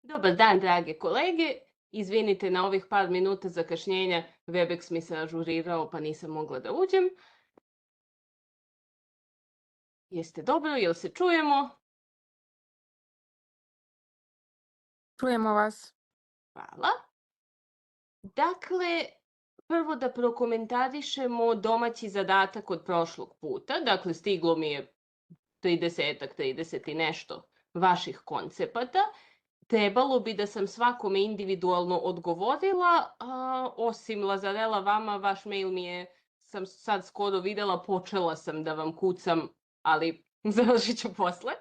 Dobar dan, drage kolege. Izvinite na ovih par minuta zakašnjenja. Webex mi se ažurirao pa nisam mogla da uđem. Jeste dobro? Jel se čujemo? Čujemo vas. Hvala. Dakle, prvo da prokomentarišemo domaći zadatak od prošlog puta. Dakle, stiglo mi je 30 i nešto vaših koncepata. Trebalo bi da sam svakome individualno odgovorila, osim Lazarela vama, vaš mail sam sad skoro videla, počela sam da vam kucam, ali završit ću posle.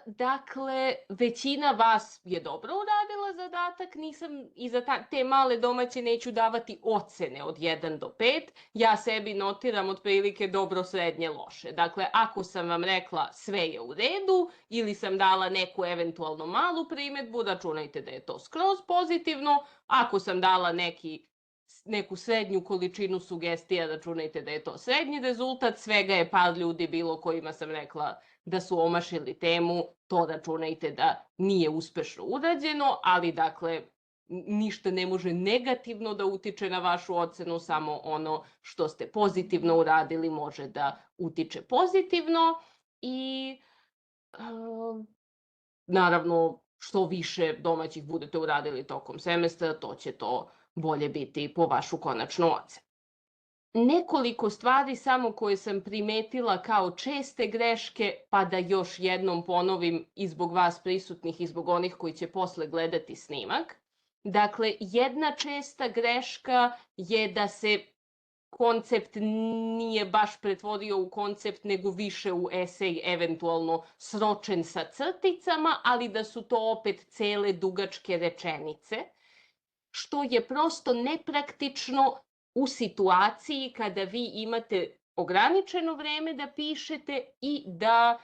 Dakle, većina vas je dobro uradila zadatak, nisam i za te male domaće neću davati ocene od 1 do 5, ja sebi notiram otprilike dobro, srednje, loše. Dakle, ako sam vam rekla sve je u redu ili sam dala neku eventualno malu primedbu, računajte da je to skroz pozitivno, ako sam dala neku srednju količinu sugestija, računajte da je to srednji rezultat, svega je par ljudi bilo kojima sam rekla da su omašili temu, to računajte da nije uspešno urađeno, ali dakle, ništa ne može negativno da utiče na vašu ocenu, samo ono što ste pozitivno uradili može da utiče pozitivno i naravno, što više domaćih budete uradili tokom semestra, to će to bolje biti po vašu konačnu ocenu. Nekoliko stvari samo koje sam primetila kao česte greške, pa da još jednom ponovim i zbog vas prisutnih i zbog onih koji će posle gledati snimak. Dakle, jedna česta greška je da se koncept nije baš pretvorio u koncept, nego više u esej, eventualno sročen sa crticama, ali da su to opet cele dugačke rečenice, što je prosto nepraktično u situaciji kada vi imate ograničeno vreme da pišete i da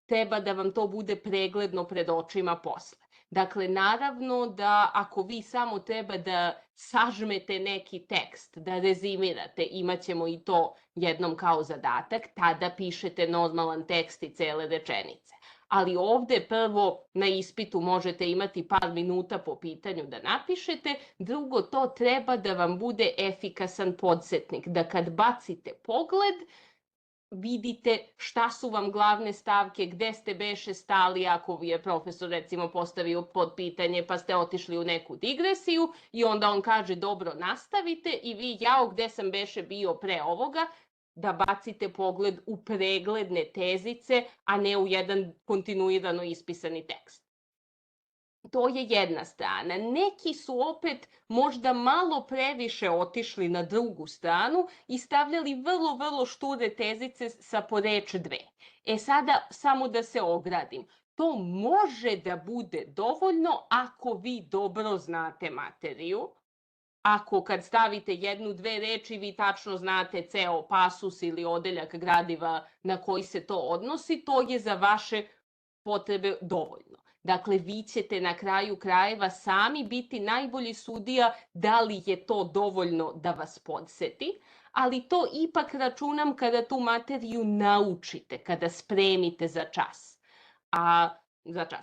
treba da vam to bude pregledno pred očima posle. Dakle, naravno da ako vi samo treba da sažmete neki tekst, da rezimirate, imaćemo i to jednom kao zadatak, tada pišete normalan tekst i cele rečenice. Ali ovde prvo na ispitu možete imati par minuta po pitanju da napišete, drugo to treba da vam bude efikasan podsjetnik, da kad bacite pogled, vidite šta su vam glavne stavke, gde ste beše stali ako je profesor recimo postavio pod pitanje pa ste otišli u neku digresiju i onda on kaže dobro nastavite i vi jao gde sam beše bio pre ovoga, da bacite pogled u pregledne tezice, a ne u jedan kontinuirano ispisani tekst. To je jedna strana. Neki su opet možda malo previše otišli na drugu stranu i stavljali vrlo, vrlo šture tezice sa po reč dve. Sada samo da se ogradim. To može da bude dovoljno ako vi dobro znate materiju. Ako kad stavite jednu, dve reči, vi tačno znate ceo pasus ili odeljak gradiva na koji se to odnosi, to je za vaše potrebe dovoljno. Dakle, vi ćete na kraju krajeva sami biti najbolji sudija da li je to dovoljno da vas podseti, ali to ipak računam kada tu materiju naučite, kada spremite za čas.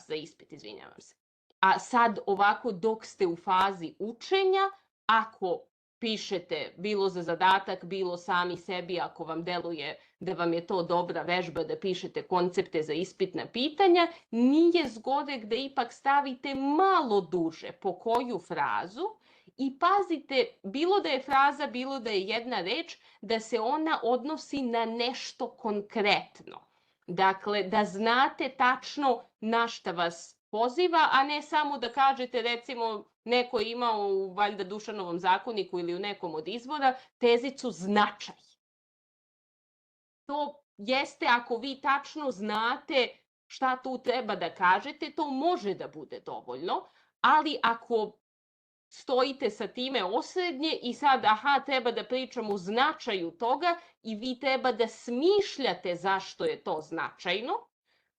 Za ispit, izvinjavam se. A sad ovako dok ste u fazi učenja, ako pišete bilo za zadatak, bilo sami sebi, ako vam deluje da vam je to dobra vežba da pišete koncepte za ispitna pitanja, nije zgodek da ipak stavite malo duže po koju frazu i pazite, bilo da je fraza, bilo da je jedna reč, da se ona odnosi na nešto konkretno. Dakle, da znate tačno na šta vas poziva, a ne samo da kažete, recimo, neko je imao u valjda Dušanovom zakoniku ili u nekom od izvora tezicu značaj. To jeste, ako vi tačno znate šta tu treba da kažete, to može da bude dovoljno, ali ako stojite sa time osrednje i sad, treba da pričam o značaju toga i vi treba da smišljate zašto je to značajno,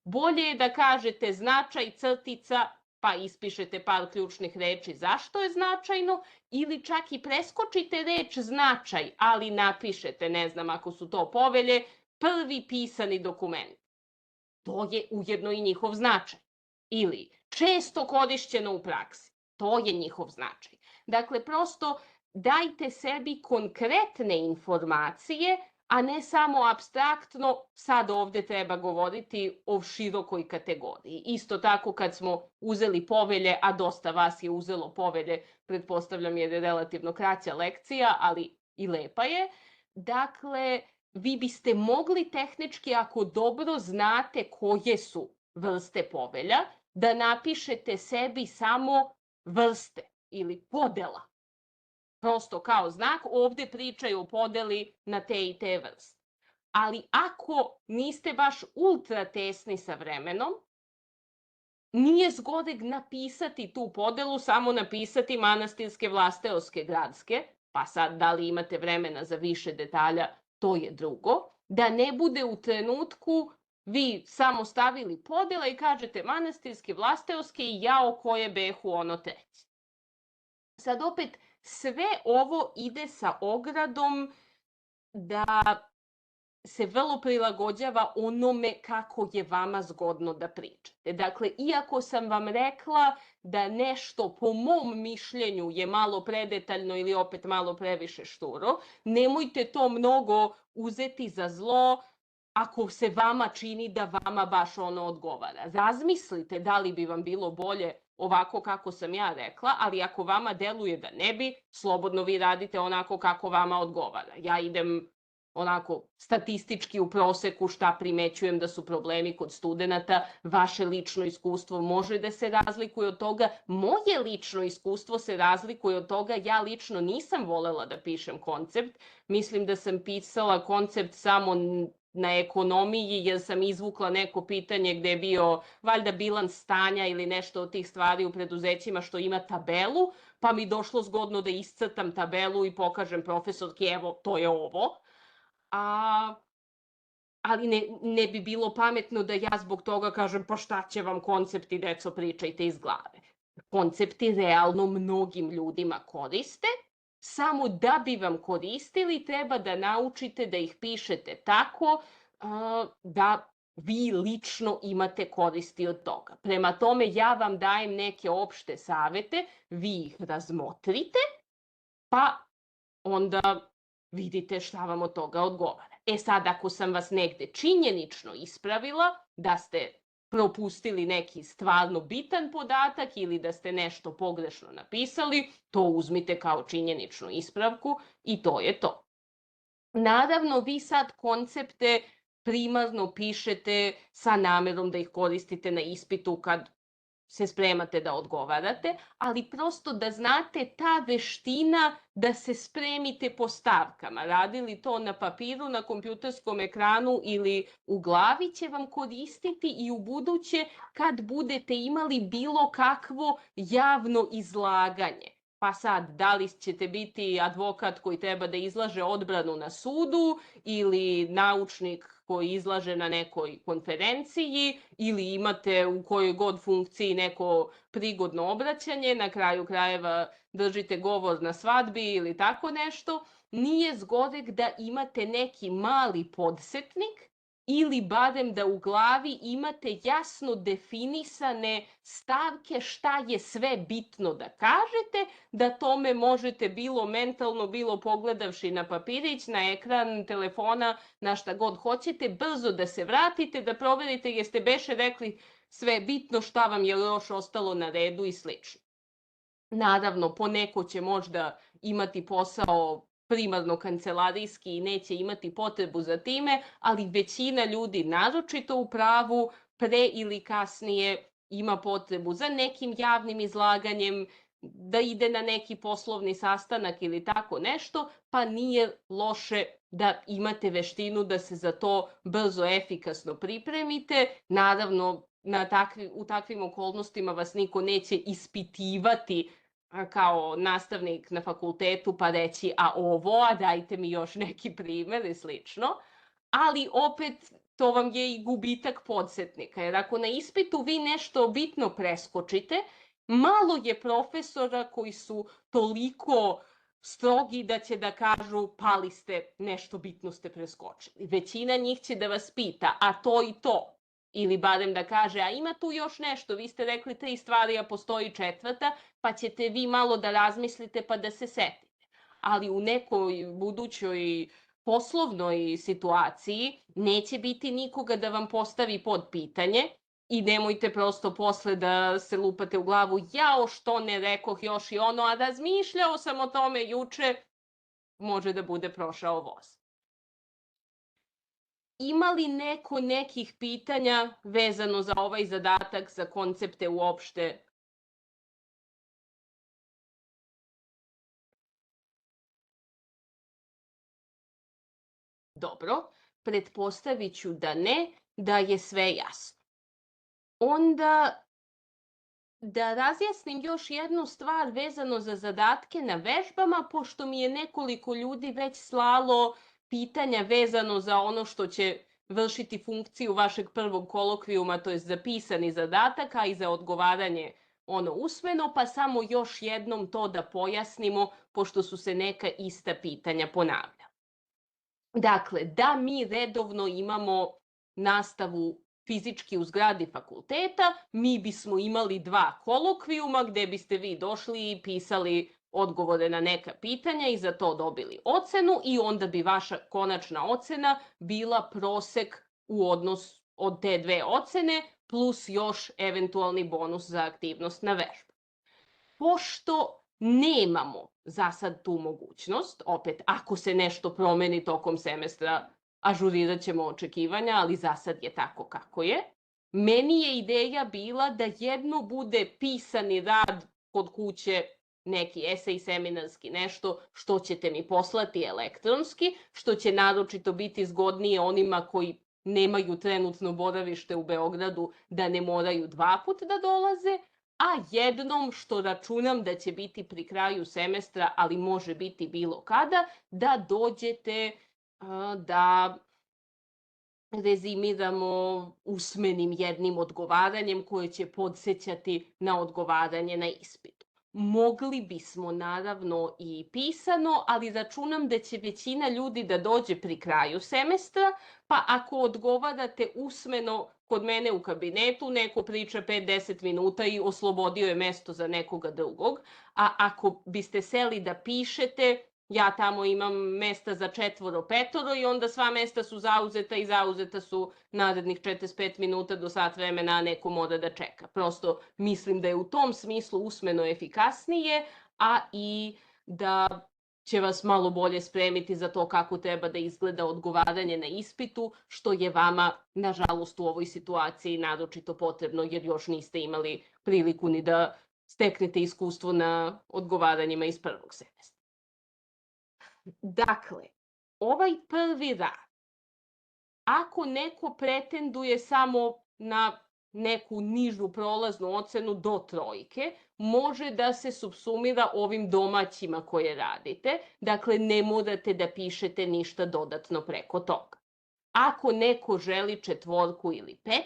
bolje je da kažete značaj crtica, pa ispišete par ključnih reči zašto je značajno, ili čak i preskočite reč značaj, ali napišete, ne znam, ako su to povelje, prvi pisani dokument. To je ujedno i njihov značaj. ili često korišćeno u praksi. To je njihov značaj. Dakle, prosto dajte sebi konkretne informacije, a ne samo apstraktno, sad ovde treba govoriti o širokoj kategoriji. Isto tako kad smo uzeli povelje, a dosta vas je uzelo povelje, pretpostavljam jer je relativno kraća lekcija, ali i lepa je. Dakle, vi biste mogli tehnički, ako dobro znate koje su vrste povelja, da napišete sebi samo vrste ili podela. Prosto kao znak, ovde pričaju o podeli na te i te vrste. Ali ako niste baš ultra tesni sa vremenom, nije zgodeg napisati tu podelu, samo napisati manastirske, vlasteoske, gradske, pa sad da li imate vremena za više detalja, to je drugo, da ne bude u trenutku vi samo stavili podela i kažete manastirske, vlasteoske i jao koje behu ono treće. Sad opet, sve ovo ide sa ogradom da se vrlo prilagođava onome kako je vama zgodno da pričate. Dakle, iako sam vam rekla da nešto po mom mišljenju je malo predetaljno ili opet malo previše šturo, nemojte to mnogo uzeti za zlo ako se vama čini da vama baš ono odgovara. Razmislite da li bi vam bilo bolje ovako kako sam ja rekla, ali ako vama deluje da ne bi, slobodno vi radite onako kako vama odgovara. Ja idem onako statistički u proseku šta primećujem da su problemi kod studenata, vaše lično iskustvo može da se razlikuje od toga, moje lično iskustvo se razlikuje od toga, ja lično nisam volela da pišem koncept, mislim da sam pisala koncept samo na ekonomiji jer sam izvukla neko pitanje gde je bio valjda bilans stanja ili nešto od tih stvari u preduzećima što ima tabelu, pa mi došlo zgodno da iscrtam tabelu i pokažem profesorki evo to je ovo. Ali ne bi bilo pametno da ja zbog toga kažem pa šta će vam koncepti, deco, pričajte iz glave. Koncepti realno mnogim ljudima koriste, samo da bi vam koristili treba da naučite da ih pišete tako da vi lično imate koristi od toga. Prema tome ja vam dajem neke opšte savete, vi ih razmotrite, pa onda vidite šta vam od toga odgovara. E sad, ako sam vas negde činjenično ispravila, da ste propustili neki stvarno bitan podatak ili da ste nešto pogrešno napisali, to uzmite kao činjeničnu ispravku i to je to. Naravno, vi sad koncepte primarno pišete sa namerom da ih koristite na ispitu kad se spremate da odgovarate, ali prosto da znate ta veština da se spremite po stavkama. Radili to na papiru, na kompjuterskom ekranu ili u glavi će vam koristiti i u buduće kad budete imali bilo kakvo javno izlaganje. Pa sad, da li ćete biti advokat koji treba da izlaže odbranu na sudu ili naučnik koji izlaže na nekoj konferenciji ili imate u kojoj god funkciji neko prigodno obraćanje, na kraju krajeva držite govor na svadbi ili tako nešto, nije zgodeg da imate neki mali podsetnik ili barem da u glavi imate jasno definisane stavke šta je sve bitno da kažete, da tome možete bilo mentalno, bilo pogledavši na papirić, na ekran telefona, na šta god hoćete, brzo da se vratite, da proverite jeste beše rekli sve bitno, šta vam je još ostalo na redu i slično. Naravno, poneko će možda imati posao primarno kancelarijski i neće imati potrebu za time, ali većina ljudi, naročito u pravu, pre ili kasnije ima potrebu za nekim javnim izlaganjem, da ide na neki poslovni sastanak ili tako nešto, pa nije loše da imate veštinu da se za to brzo, efikasno pripremite. Naravno, u takvim okolnostima vas niko neće ispitivati kao nastavnik na fakultetu pa reći a dajte mi još neki primer i slično, ali opet to vam je i gubitak podsetnika, jer ako na ispitu vi nešto bitno preskočite, malo je profesora koji su toliko strogi da će da kažu pali ste, nešto bitno ste preskočili. Većina njih će da vas pita, a to i to. Ili barem da kaže, a ima tu još nešto, vi ste rekli 3 stvari, a postoji 4, pa ćete vi malo da razmislite pa da se setite. Ali u nekoj budućoj poslovnoj situaciji neće biti nikoga da vam postavi pod pitanje i nemojte prosto posle da se lupate u glavu, jao što ne rekoh još i ono, a razmišljao sam o tome juče, može da bude prošao voz. Ima li neko nekih pitanja vezano za ovaj zadatak, za koncepte uopšte? Dobro, pretpostavit ću da ne, da je sve jasno. Onda da razjasnim još jednu stvar vezano za zadatke na vežbama, pošto mi je nekoliko ljudi već slalo pitanja vezano za ono što će vršiti funkciju vašeg prvog kolokvijuma, to je za pisani zadatak, a i za odgovaranje usmeno, pa samo još jednom to da pojasnimo, pošto su se neka ista pitanja ponavljala. Dakle, da mi redovno imamo nastavu fizički u zgradi fakulteta, mi bismo imali 2 kolokvijuma gde biste vi došli i pisali odgovore na neka pitanja i za to dobili ocenu i onda bi vaša konačna ocena bila prosek u odnosu od te 2 ocene plus još eventualni bonus za aktivnost na vežbi. Pošto nemamo za sad tu mogućnost, opet ako se nešto promeni tokom semestra, ažurirat ćemo očekivanja, ali za sad je tako kako je. Meni je ideja bila da jedno bude pisani rad kod kuće, neki esej seminarski, nešto što ćete mi poslati elektronski, što će naročito biti zgodnije onima koji nemaju trenutno boravište u Beogradu, da ne moraju 2 puta da dolaze, a jednom što računam da će biti pri kraju semestra, ali može biti bilo kada, da dođete da rezimiramo usmenim jednim odgovaranjem koje će podsećati na odgovaranje na ispitu. Mogli bismo naravno i pisano, ali računam da će većina ljudi da dođe pri kraju semestra, pa ako odgovarate usmeno kod mene u kabinetu, neko priča 5-10 minuta i oslobodio je mesto za nekoga drugog, a ako biste seli da pišete, ja tamo imam mesta za 4-5 i onda sva mesta su zauzeta i zauzeta su narednih 45 minuta do sat vremena, a neko mora da čeka. Prosto mislim da je u tom smislu usmeno efikasnije, a i da će vas malo bolje spremiti za to kako treba da izgleda odgovaranje na ispitu, što je vama, nažalost, u ovoj situaciji naročito potrebno, jer još niste imali priliku ni da steknete iskustvo na odgovaranjima iz prvog semestra. Dakle, ovaj prvi rad, ako neko pretenduje samo na neku nižu prolaznu ocenu do 3, može da se subsumira ovim domaćima koje radite, dakle ne morate da pišete ništa dodatno preko toga. Ako neko želi 4 ili 5,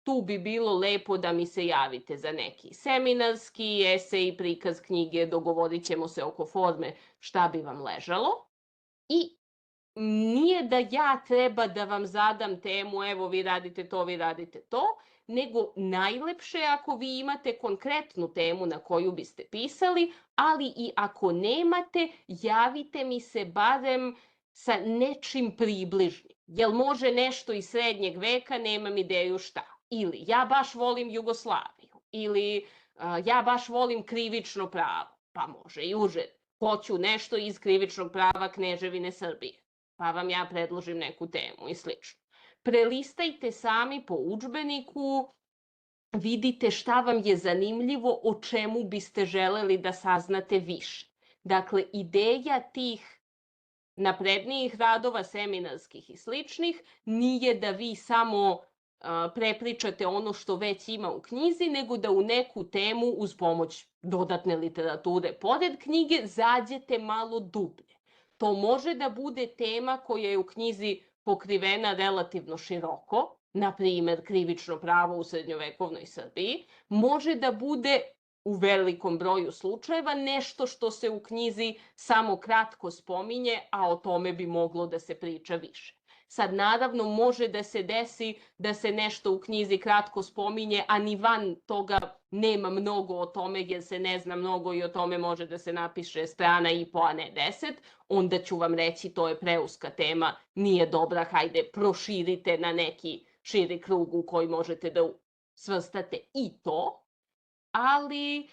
tu bi bilo lepo da mi se javite za neki seminarski, esej, prikaz knjige, dogovorit ćemo se oko forme šta bi vam ležalo. I nije da ja treba da vam zadam temu, evo vi radite to, nego najlepše ako vi imate konkretnu temu na koju biste pisali, ali i ako nemate, javite mi se barem sa nečim približnim. Jel može nešto iz srednjeg veka, nemam ideju šta. Ili ja baš volim Jugoslaviju, ili ja baš volim krivično pravo, pa može i uže. Hoću nešto iz krivičnog prava Kneževine Srbije, pa vam ja predložim neku temu i slično. Prelistajte sami po udžbeniku, vidite šta vam je zanimljivo, o čemu biste želeli da saznate više. Dakle, ideja tih naprednijih radova, seminarskih i sličnih, nije da vi samo prepričate ono što već ima u knjizi, nego da u neku temu uz pomoć dodatne literature pored knjige zađete malo dublje. To može da bude tema koja je u knjizi pokrivena relativno široko, na primer krivično pravo u srednjovekovnoj Srbiji, može da bude u velikom broju slučajeva nešto što se u knjizi samo kratko spominje, a o tome bi moglo da se priča više. Sad, naravno, može da se desi da se nešto u knjizi kratko spominje, a ni van toga nema mnogo o tome, jer se ne zna mnogo i o tome može da se napiše strana i po, a ne 10. Onda ću vam reći, to je preuska tema, nije dobra, hajde, proširite na neki širi krug u koji možete da svrstate i to. Ali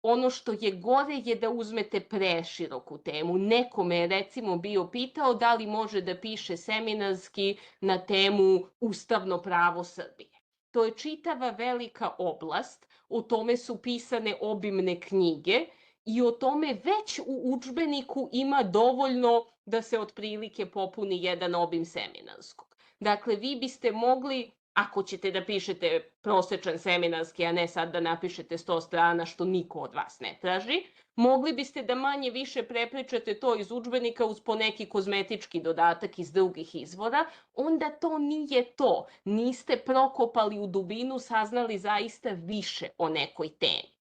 ono što je gore je da uzmete preširoku temu. Nekome je recimo bio pitao da li može da piše seminarski na temu ustavno pravo Srbije. To je čitava velika oblast, o tome su pisane obimne knjige i o tome već u udžbeniku ima dovoljno da se otprilike popuni jedan obim seminarskog. Dakle, vi biste mogli, ako ćete da pišete prosečan seminarski, a ne sad da napišete 100 strana, što niko od vas ne traži, mogli biste da manje više prepričate to iz udžbenika uz po neki kozmetički dodatak iz drugih izvora, onda to nije to. Niste prokopali u dubinu, saznali zaista više o nekoj temi.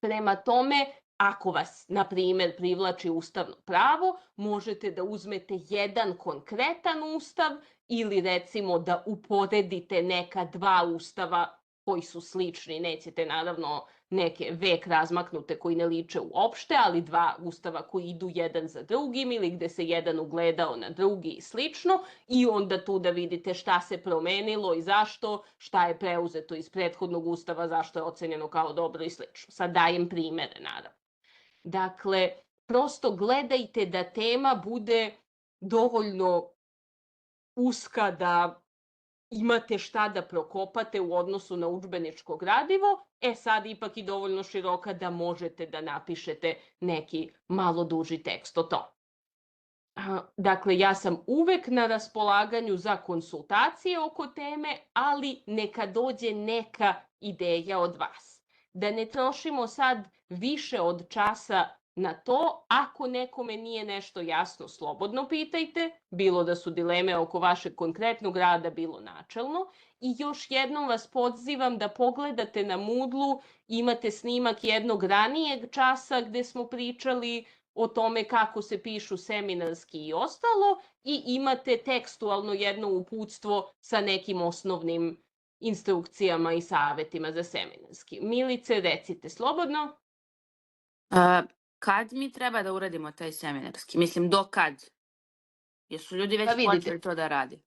Prema tome, ako vas, na primer, privlači ustavno pravo, možete da uzmete jedan konkretan ustav ili recimo da uporedite neka dva ustava koji su slični. Nećete naravno neke vek razmaknute koji ne liče uopšte, ali dva ustava koji idu jedan za drugim ili gde se jedan ugledao na drugi i slično, i onda tu da vidite šta se promenilo i zašto, šta je preuzeto iz prethodnog ustava, zašto je ocenjeno kao dobro i slično. Sad dajem primere, naravno. Dakle, prosto gledajte da tema bude dovoljno uska da imate šta da prokopate u odnosu na udžbeničko gradivo, sad ipak i dovoljno široka da možete da napišete neki malo duži tekst o tome. Dakle, ja sam uvek na raspolaganju za konsultacije oko teme, ali neka dođe neka ideja od vas. Da ne trošimo sad više od časa na to, ako nekome nije nešto jasno, slobodno pitajte, bilo da su dileme oko vašeg konkretnog rada, bilo načelno. I još jednom vas pozivam da pogledate na Moodle, imate snimak jednog ranijeg časa gde smo pričali o tome kako se pišu seminarski i ostalo, i imate tekstualno jedno uputstvo sa nekim osnovnim instrukcijama i savetima za seminarski. Milice, recite slobodno. Kad mi treba da uradimo taj seminarski? Mislim, do kad? Jesu ljudi već počeli to da radi?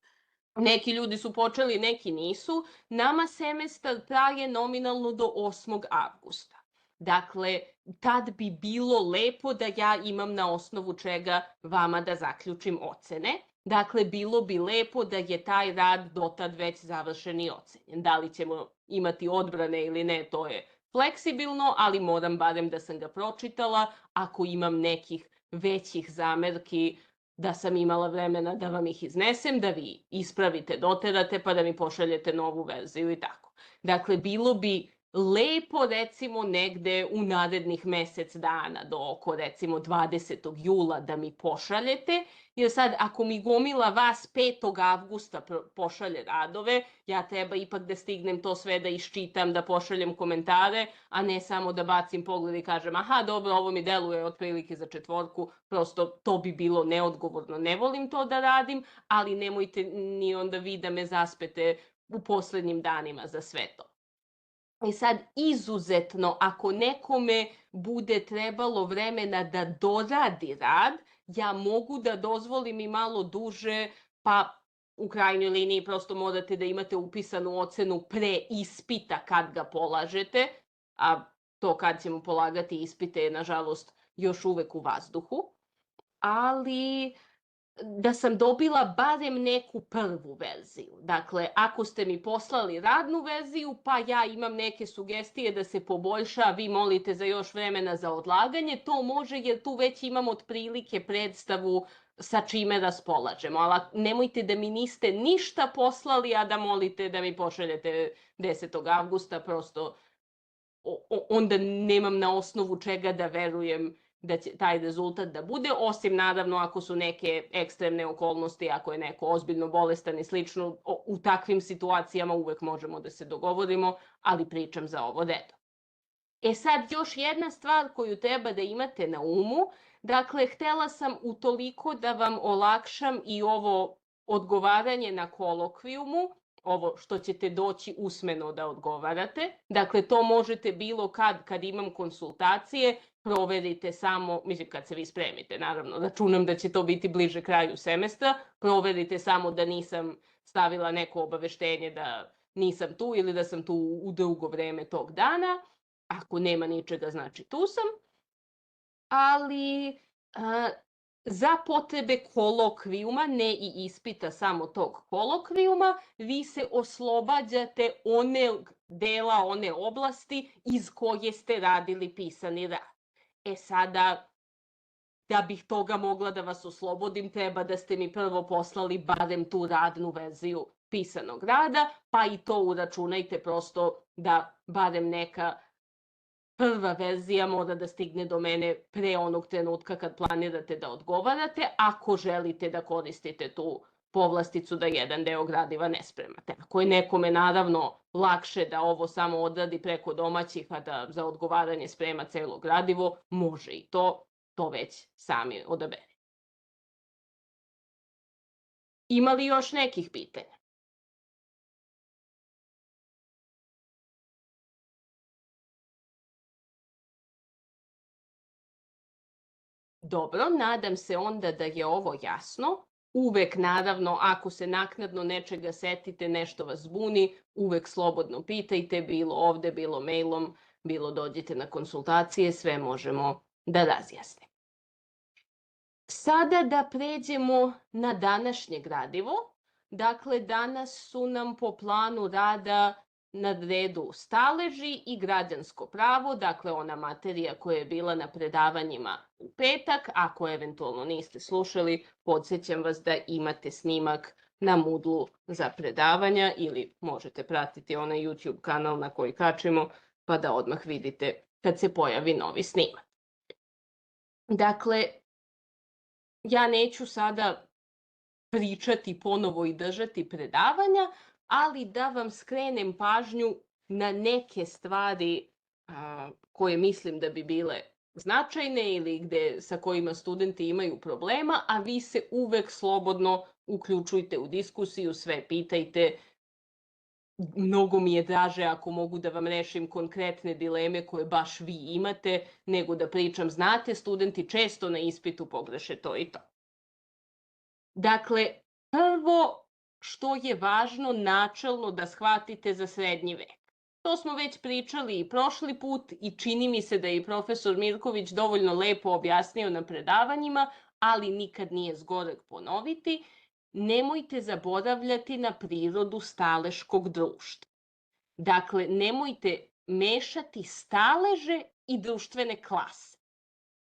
Neki ljudi su počeli, neki nisu. Nama semestar traje nominalno do 8. avgusta. Dakle, tad bi bilo lepo da ja imam na osnovu čega vama da zaključim ocene. Dakle, bilo bi lepo da je taj rad dotad već završen i ocenjen. Da li ćemo imati odbrane ili ne, to je fleksibilno, ali moram barem da sam ga pročitala. Ako imam nekih većih zamerki, da sam imala vremena da vam ih iznesem, da vi ispravite, doterate, pa da mi pošaljete novu verziju i tako. Dakle, bilo bi lepo, recimo, negde u narednih mesec dana, do oko, recimo, 20. jula da mi pošaljete, jer sad, ako mi gomila vas 5. avgusta pošalje radove, ja treba ipak da stignem to sve da iščitam, da pošaljem komentare, a ne samo da bacim pogled i kažem, aha, dobro, ovo mi deluje otprilike za 4, prosto to bi bilo neodgovorno, ne volim to da radim, ali nemojte ni onda vi da me zaspete u poslednjim danima za sve to. I sad, izuzetno, ako nekome bude trebalo vremena da doradi rad, ja mogu da dozvolim i malo duže, pa u krajnjoj liniji prosto morate da imate upisanu ocenu pre ispita kad ga polažete, a to kad ćemo polagati ispite je, nažalost, još uvek u vazduhu. Ali da sam dobila barem neku prvu verziju. Dakle, ako ste mi poslali radnu verziju, pa ja imam neke sugestije da se poboljša, a vi molite za još vremena za odlaganje, to može jer tu već imam otprilike predstavu sa čime raspolažemo. Ali nemojte da mi niste ništa poslali, a da molite da mi pošaljete 10. avgusta, prosto onda nemam na osnovu čega da verujem da će taj rezultat da bude, osim naravno ako su neke ekstremne okolnosti, ako je neko ozbiljno bolestan i slično, u takvim situacijama uvek možemo da se dogovorimo, ali pričam za ovo redom. E sad, još jedna stvar koju treba da imate na umu, dakle, htela sam utoliko da vam olakšam i ovo odgovaranje na kolokvijumu, ovo što ćete doći usmeno da odgovarate. Dakle, to možete bilo kad imam konsultacije, proverite samo, mislim kad se vi spremite, naravno, računam da će to biti bliže kraju semestra, proverite samo da nisam stavila neko obaveštenje da nisam tu ili da sam tu u drugo vreme tog dana. Ako nema ničega, znači tu sam. Ali za potrebe kolokvijuma, ne i ispita, samo tog kolokvijuma, vi se oslobađate onog dela, one oblasti iz koje ste radili pisani rad. E sada, da bih toga mogla da vas oslobodim, treba da ste mi prvo poslali barem tu radnu verziju pisanog rada, pa i to uračunajte prosto da barem neka prva verzija mora da stigne do mene pre onog trenutka kad planirate da odgovarate, ako želite da koristite tu povlasticu da jedan deo gradiva ne spremate. Ako je nekome naravno lakše da ovo samo odradi preko domaćih, a da za odgovaranje sprema celo gradivo, može i to već sami odabere. Ima li još nekih pitanja? Dobro, nadam se onda da je ovo jasno. Uvek, naravno, ako se naknadno nečega setite, nešto vas zbuni, uvek slobodno pitajte, bilo ovde, bilo mailom, bilo dođite na konsultacije, sve možemo da razjasnimo. Sada da pređemo na današnje gradivo. Dakle, danas su nam po planu rada na redu staleži i građansko pravo, dakle ona materija koja je bila na predavanjima u petak. Ako eventualno niste slušali, podsjećam vas da imate snimak na Moodle za predavanja ili možete pratiti onaj YouTube kanal na koji kačimo, pa da odmah vidite kad se pojavi novi snimak. Dakle, ja neću sada pričati ponovo i držati predavanja, ali da vam skrenem pažnju na neke stvari koje mislim da bi bile značajne ili sa kojima studenti imaju problema, a vi se uvek slobodno uključujte u diskusiju, sve pitajte. Mnogo mi je draže ako mogu da vam rešim konkretne dileme koje baš vi imate, nego da pričam. Znate, studenti često na ispitu pogreše to i to. Dakle, prvo što je važno načelno da shvatite za srednji vek. To smo već pričali i prošli put i čini mi se da je i profesor Mirković dovoljno lepo objasnio na predavanjima, ali nikad nije zgoreg ponoviti. Nemojte zaboravljati na prirodu staleškog društva. Dakle, nemojte mešati staleže i društvene klase.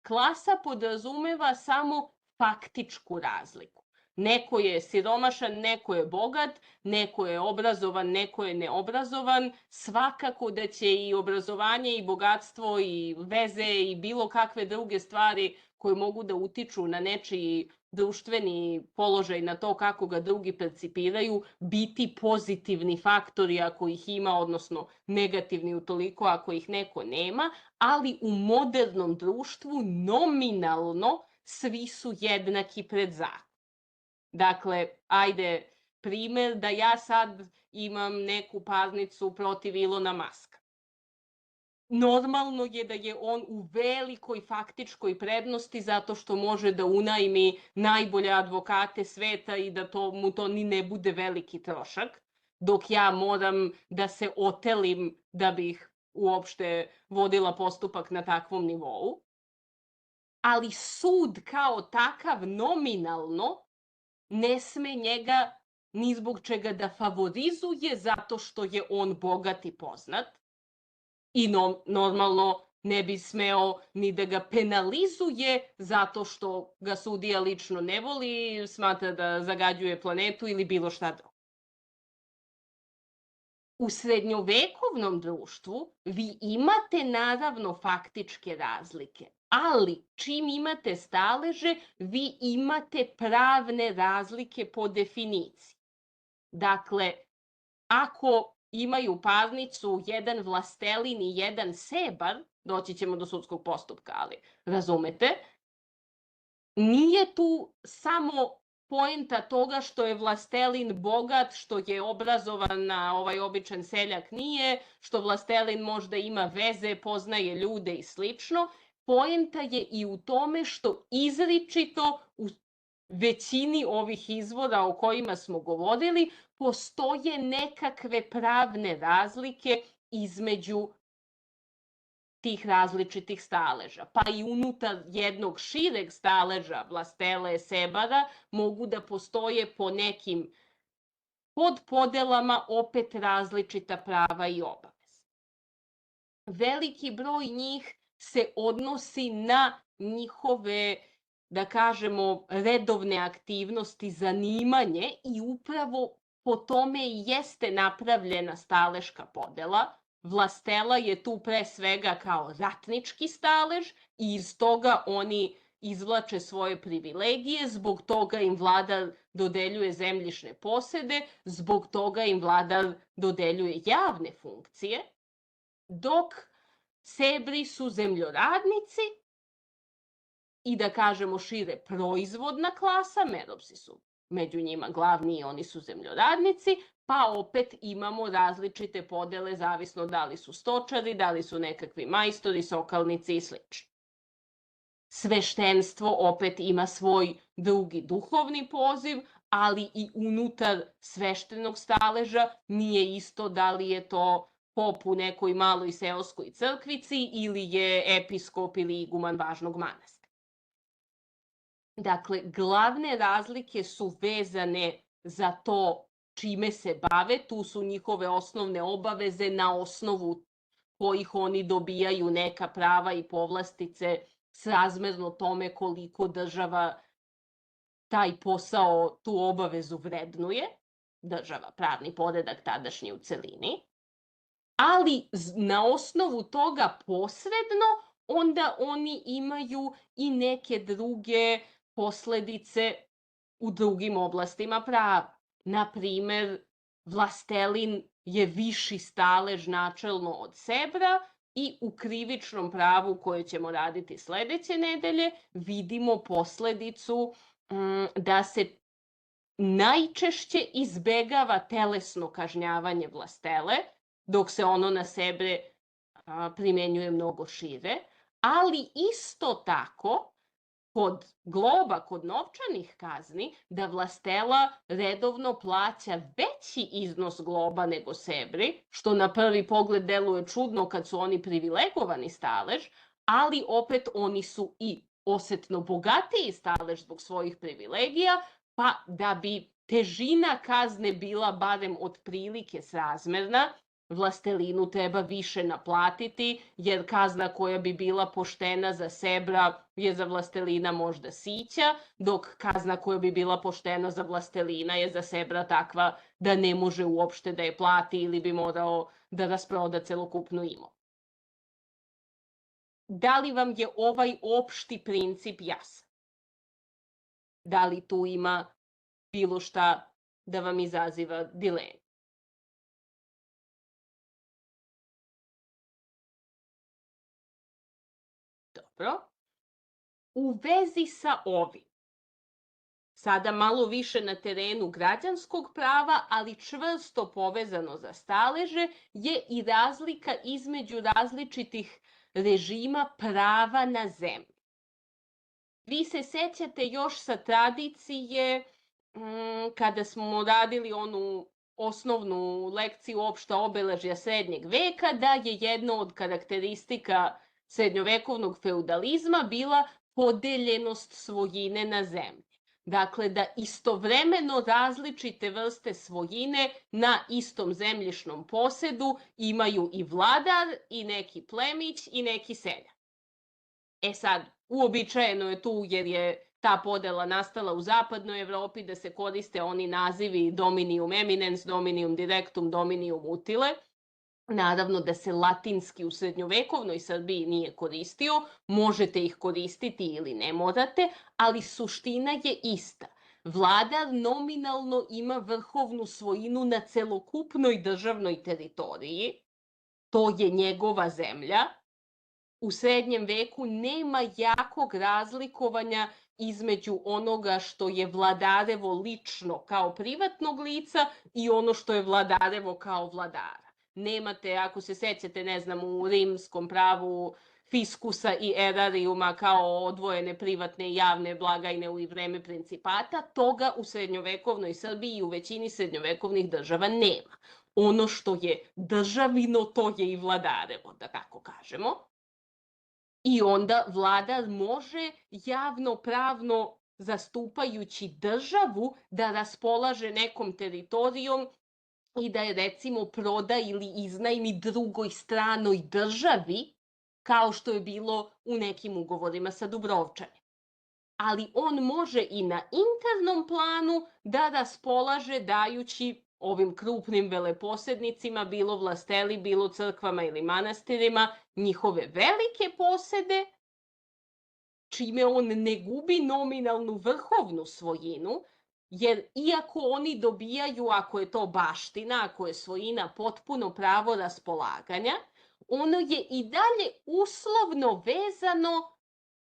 Klasa podrazumeva samo faktičku razliku. Neko je siromašan, neko je bogat, neko je obrazovan, neko je neobrazovan. Svakako da će i obrazovanje i bogatstvo i veze i bilo kakve druge stvari koje mogu da utiču na nečiji društveni položaj, na to kako ga drugi percipiraju, biti pozitivni faktori ako ih ima, odnosno negativni utoliko ako ih neko nema, ali u modernom društvu nominalno svi su jednaki pred zakonom. Dakle, ajde, primer da ja sad imam neku parnicu protiv Ilona Maska. Normalno je da je on u velikoj faktičkoj prednosti zato što može da unajmi najbolje advokate sveta i da mu to ni ne bude veliki trošak, dok ja moram da se otelim da bih uopšte vodila postupak na takvom nivou. Ali sud kao takav nominalno ne sme njega ni zbog čega da favorizuje zato što je on bogat i poznat. I normalno ne bi smeo ni da ga penalizuje zato što ga sudija lično ne voli, smatra da zagađuje planetu ili bilo šta drugo. U srednjovekovnom društvu vi imate naravno faktičke razlike, ali čim imate staleže, vi imate pravne razlike po definiciji. Dakle, ako imaju parnicu jedan vlastelin i jedan sebar, doći ćemo do sudskog postupka, ali razumete, nije tu samo poenta toga što je vlastelin bogat, što je obrazovan, a ovaj običan seljak nije, što vlastelin možda ima veze, poznaje ljude i slično. Poenta je i u tome što izričito u većini ovih izvora o kojima smo govorili postoje nekakve pravne razlike između tih različitih staleža. Pa i unutar jednog šireg staleža vlastele sebara mogu da postoje po nekim podpodelama opet različita prava i obaveze. Veliki broj njih se odnosi na njihove, da kažemo, redovne aktivnosti, zanimanje i upravo po tome i jeste napravljena staleška podela. Vlastela je tu pre svega kao ratnički stalež i iz toga oni izvlače svoje privilegije, zbog toga im vladar dodeljuje zemljišne posede, zbog toga im vladar dodeljuje javne funkcije, dok sebri su zemljoradnici i da kažemo šire proizvodna klasa, meropsi su među njima glavni i oni su zemljoradnici, pa opet imamo različite podele zavisno da li su stočari, da li su nekakvi majstori, sokalnici i sl. Sveštenstvo opet ima svoj drugi duhovni poziv, ali i unutar sveštenog staleža nije isto da li je to pop u nekoj maloj seoskoj crkvici ili je episkop ili iguman važnog manastira. Dakle, glavne razlike su vezane za to čime se bave, tu su njihove osnovne obaveze na osnovu kojih oni dobijaju neka prava i povlastice srazmerno tome koliko država taj posao, tu obavezu vrednuje, država, pravni poredak tadašnji u celini, ali na osnovu toga posredno onda oni imaju i neke druge posledice u drugim oblastima prava. Na primer, vlastelin je viši stalež načelno od sebra i u krivičnom pravu koje ćemo raditi sledeće nedelje vidimo posledicu da se najčešće izbegava telesno kažnjavanje vlastele, dok se ono na sebre primenjuje mnogo šire, ali isto tako kod globa, kod novčanih kazni, da vlastela redovno plaća veći iznos globa nego sebri, što na prvi pogled deluje čudno kad su oni privilegovani stalež, ali opet oni su i osetno bogatiji stalež zbog svojih privilegija, pa da bi težina kazne bila barem otprilike srazmerna, vlastelinu treba više naplatiti, jer kazna koja bi bila poštena za sebra je za vlastelina možda sića, dok kazna koja bi bila poštena za vlastelina je za sebra takva da ne može uopšte da je plati ili bi morao da rasproda celokupnu imovinu. Da li vam je ovaj opšti princip jasan? Da li tu ima bilo šta da vam izaziva dilemu? Dobro. U vezi sa ovim, sada malo više na terenu građanskog prava, ali čvrsto povezano za staleže, je i razlika između različitih režima prava na zemlji. Vi se sećate još sa tradicije kada smo radili onu osnovnu lekciju opšta obeležja srednjeg veka, da je jedno od karakteristika srednjovekovnog feudalizma bila podeljenost svojine na zemlji. Dakle, da istovremeno različite vrste svojine na istom zemljišnom posedu imaju i vladar, i neki plemić, i neki seljak. E sad, uobičajeno je tu, jer je ta podela nastala u zapadnoj Evropi, da se koriste oni nazivi dominium eminens, dominium directum, dominium utile. Naravno da se latinski u srednjovekovnoj Srbiji nije koristio, možete ih koristiti ili ne morate, ali suština je ista. Vladar nominalno ima vrhovnu svojinu na celokupnoj državnoj teritoriji, to je njegova zemlja. U srednjem veku nema jakog razlikovanja između onoga što je vladarevo lično kao privatnog lica i ono što je vladarevo kao vladara. Nemate, ako se sećate, ne znam, u rimskom pravu fiskusa i erarijuma kao odvojene privatne i javne blagajne u vreme principata, toga u srednjovekovnoj Srbiji i u većini srednjovekovnih država nema. Ono što je državino, to je i vladarevo, da tako kažemo. I onda vladar može javno-pravno, zastupajući državu, da raspolaže nekom teritorijom i da je, recimo, proda ili iznajmi drugoj stranoj državi, kao što je bilo u nekim ugovorima sa Dubrovčanima. Ali on može i na internom planu da raspolaže dajući ovim krupnim veleposednicima, bilo vlasteli, bilo crkvama ili manastirima, njihove velike posede, čime on ne gubi nominalnu vrhovnu svojinu, jer iako oni dobijaju, ako je to baština, ako je svojina, potpuno pravo raspolaganja, ono je i dalje uslovno vezano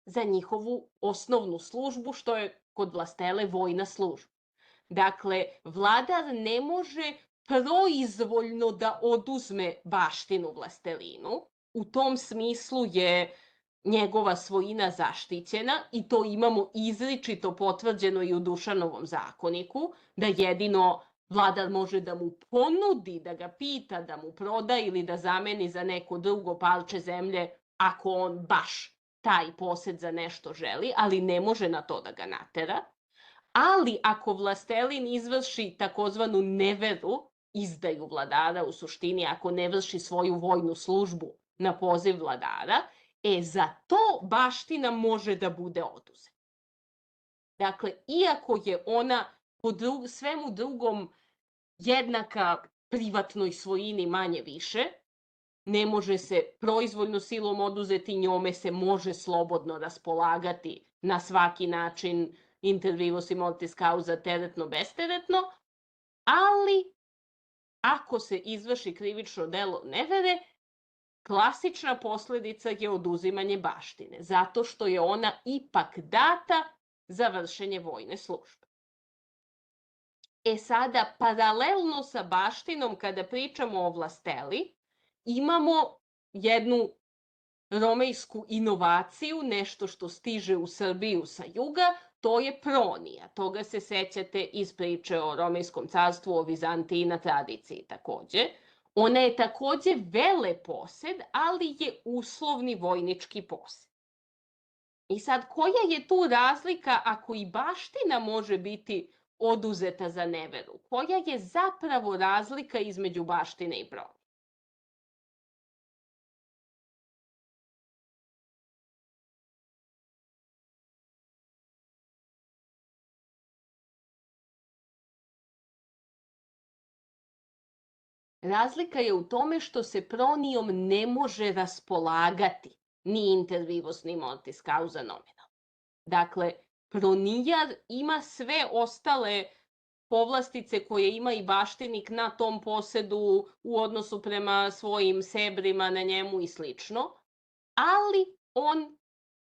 za njihovu osnovnu službu, što je kod vlastele vojna služba. Dakle, vladar ne može proizvoljno da oduzme baštinu vlastelinu. U tom smislu je njegova svojina zaštićena i to imamo izričito potvrđeno i u Dušanovom zakoniku, da jedino vladar može da mu ponudi, da ga pita da mu proda ili da zameni za neko drugo parče zemlje ako on baš taj posed za nešto želi, ali ne može na to da ga natera. Ali ako vlastelin izvrši takozvanu neveru, izdaju vladara u suštini, ako ne vrši svoju vojnu službu na poziv vladara, za to baština može da bude oduzeta. Dakle, iako je ona po svemu drugom jednaka privatnoj svojini manje više, ne može se proizvoljno silom oduzeti, njome se može slobodno raspolagati na svaki način, inter vivos i mortis causa, teretno, besteretno, ali ako se izvrši krivično delo nevere, klasična posledica je oduzimanje baštine, zato što je ona ipak data za vršenje vojne službe. Sada, paralelno sa baštinom, kada pričamo o vlasteli, imamo jednu romejsku inovaciju, nešto što stiže u Srbiju sa juga, to je pronija. Toga se sećate iz priče o Romejskom carstvu, o Vizantiji na tradiciji takođe. Ona je takođe veleposed, ali je uslovni vojnički posed. I sad, koja je tu razlika ako i baština može biti oduzeta za neveru? Koja je zapravo razlika između baštine i pronije? Razlika je u tome što se pronijom ne može raspolagati ni inter vivos ni mortis causa nominal. Dakle, pronijar ima sve ostale povlastice koje ima i baštinik na tom posedu u odnosu prema svojim sebrima na njemu i slično, ali on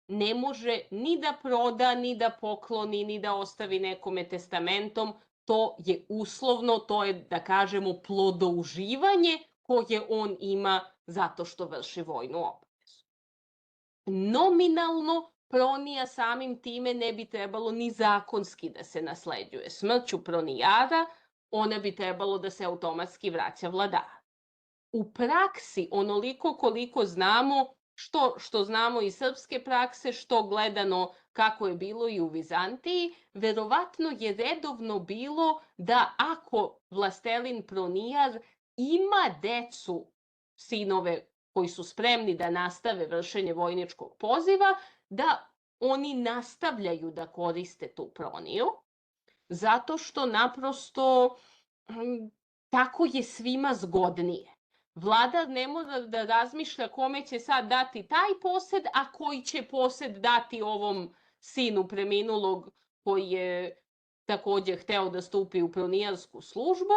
ne može ni da proda, ni da pokloni, ni da ostavi nekome testamentom. To je uslovno, to je, da kažemo, plodouživanje koje on ima zato što vrši vojnu obavezu. Nominalno, pronija samim time ne bi trebalo ni zakonski da se nasleđuje. Smrću pronijara, ona bi trebalo da se automatski vraća vladaru. U praksi, onoliko koliko znamo, što znamo iz srpske prakse, što gledano kako je bilo i u Vizantiji, verovatno je redovno bilo da ako vlastelin pronijar ima decu, sinove koji su spremni da nastave vršenje vojničkog poziva, da oni nastavljaju da koriste tu proniju, zato što naprosto tako je svima zgodnije. Vladar ne mora da razmišlja kome će sad dati taj posed, a koji će posed dati ovom sinu preminulog koji je takođe hteo da stupi u pionijersku službu,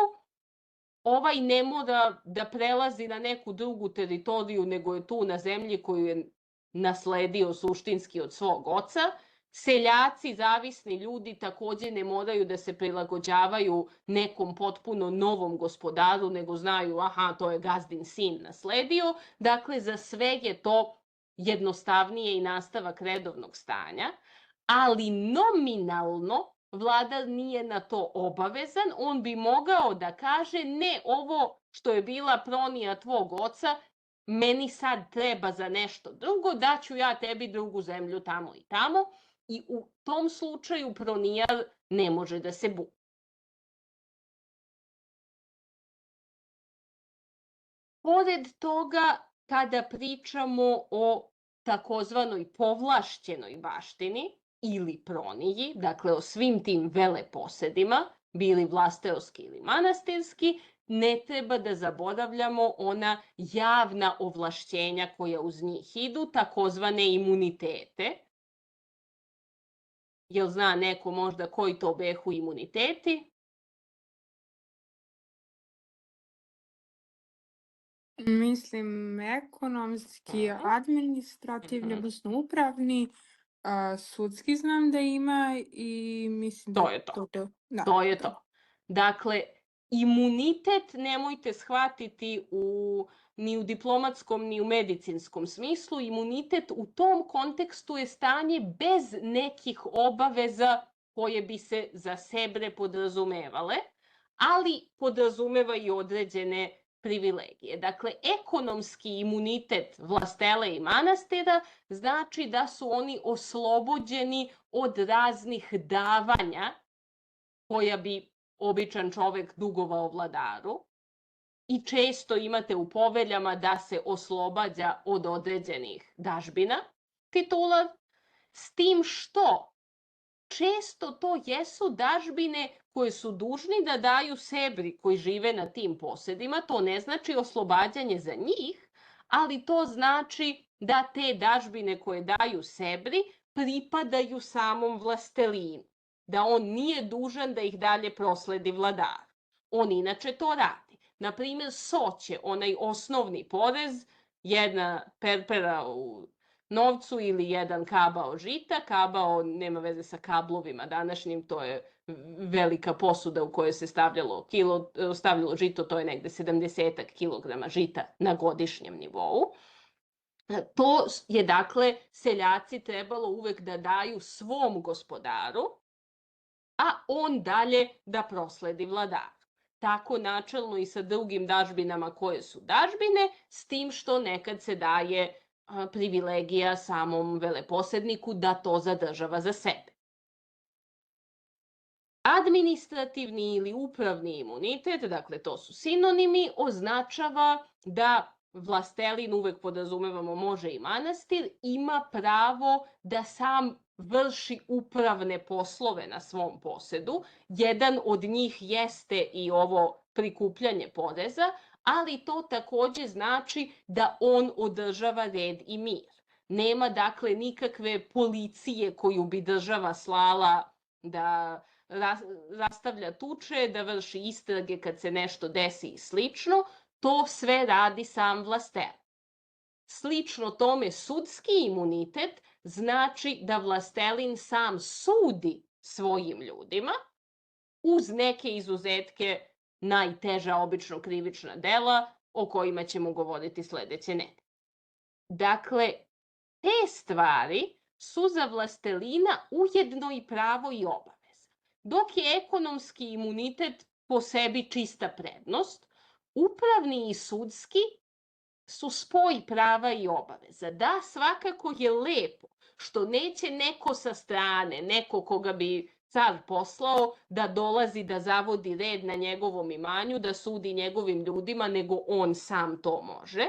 ovaj ne mora da prelazi na neku drugu teritoriju, nego je tu na zemlji koju je nasledio suštinski od svog oca. Seljaci, zavisni ljudi takođe ne moraju da se prilagođavaju nekom potpuno novom gospodaru, nego znaju, aha, to je gazdin sin nasledio. Dakle, za sve je to jednostavnije i nastavak redovnog stanja, ali nominalno vladar nije na to obavezan, on bi mogao da kaže ne, ovo što je bila pronija tvog oca, meni sad treba za nešto drugo, daću ja tebi drugu zemlju tamo i tamo, i u tom slučaju pronijar ne može da se buni. Pored toga, kada pričamo o takozvanoj povlašćenoj baštini ili proniji, dakle o svim tim veleposedima, bili vlasteoski ili manastirski, ne treba da zaboravljamo ona javna ovlašćenja koja uz njih idu, takozvane imunitete. Jel zna neko možda koji to behu imuniteti? Mislim, ekonomski, administrativni, odnosno upravni, sudski znam da ima i mislim da To je to. Da, To je to. Dakle, imunitet nemojte shvatiti ni u diplomatskom ni u medicinskom smislu. Imunitet u tom kontekstu je stanje bez nekih obaveza koje bi se za sebe podrazumevale, ali podrazumeva i određene privilegije. Dakle, ekonomski imunitet vlastele i manastira znači da su oni oslobođeni od raznih davanja koja bi običan čovek dugovao vladaru, i često imate u poveljama da se oslobađa od određenih dažbina titular, s tim što često to jesu dažbine koje su dužni da daju sebri koji žive na tim posedima. To ne znači oslobađanje za njih, ali to znači da te dažbine koje daju sebri pripadaju samom vlastelinu, da on nije dužan da ih dalje prosledi vladaru. On inače to radi. Na primjer, soće, onaj osnovni porez, jedna perpera u novcu ili jedan kabao žita. Kabao nema veze sa kablovima današnjim, to je velika posuda u kojoj se stavljalo žito, to je negde 70 kilograma žita na godišnjem nivou. To je, dakle, seljaci trebalo uvek da daju svom gospodaru, a on dalje da prosledi vladaru. Tako načelno i sa drugim dažbinama koje su dažbine, s tim što nekad se daje privilegija samom veleposedniku da to zadržava za sebe. Administrativni ili upravni imunitet, dakle to su sinonimi, označava da vlastelin, uvek podrazumevamo može i manastir, ima pravo da sam vrši upravne poslove na svom posedu. Jedan od njih jeste i ovo prikupljanje poreza, ali to takođe znači da on održava red i mir. Nema dakle nikakve policije koju bi država slala da rastavlja tuče, da vrši istrage kad se nešto desi i slično. To sve radi sam vlastelin. Slično tome sudski imunitet znači da vlastelin sam sudi svojim ljudima, uz neke izuzetke, najteža obično krivična dela o kojima ćemo govoriti sledeće nedelje. Dakle, te stvari su za vlastelina ujedno i pravo i obaveza. Dok je ekonomski imunitet po sebi čista prednost, upravni i sudski su spoj prava i obaveza. Da, svakako je lepo što neće neko sa strane, neko koga bi car poslao da dolazi da zavodi red na njegovom imanju, da sudi njegovim ljudima, nego on sam to može,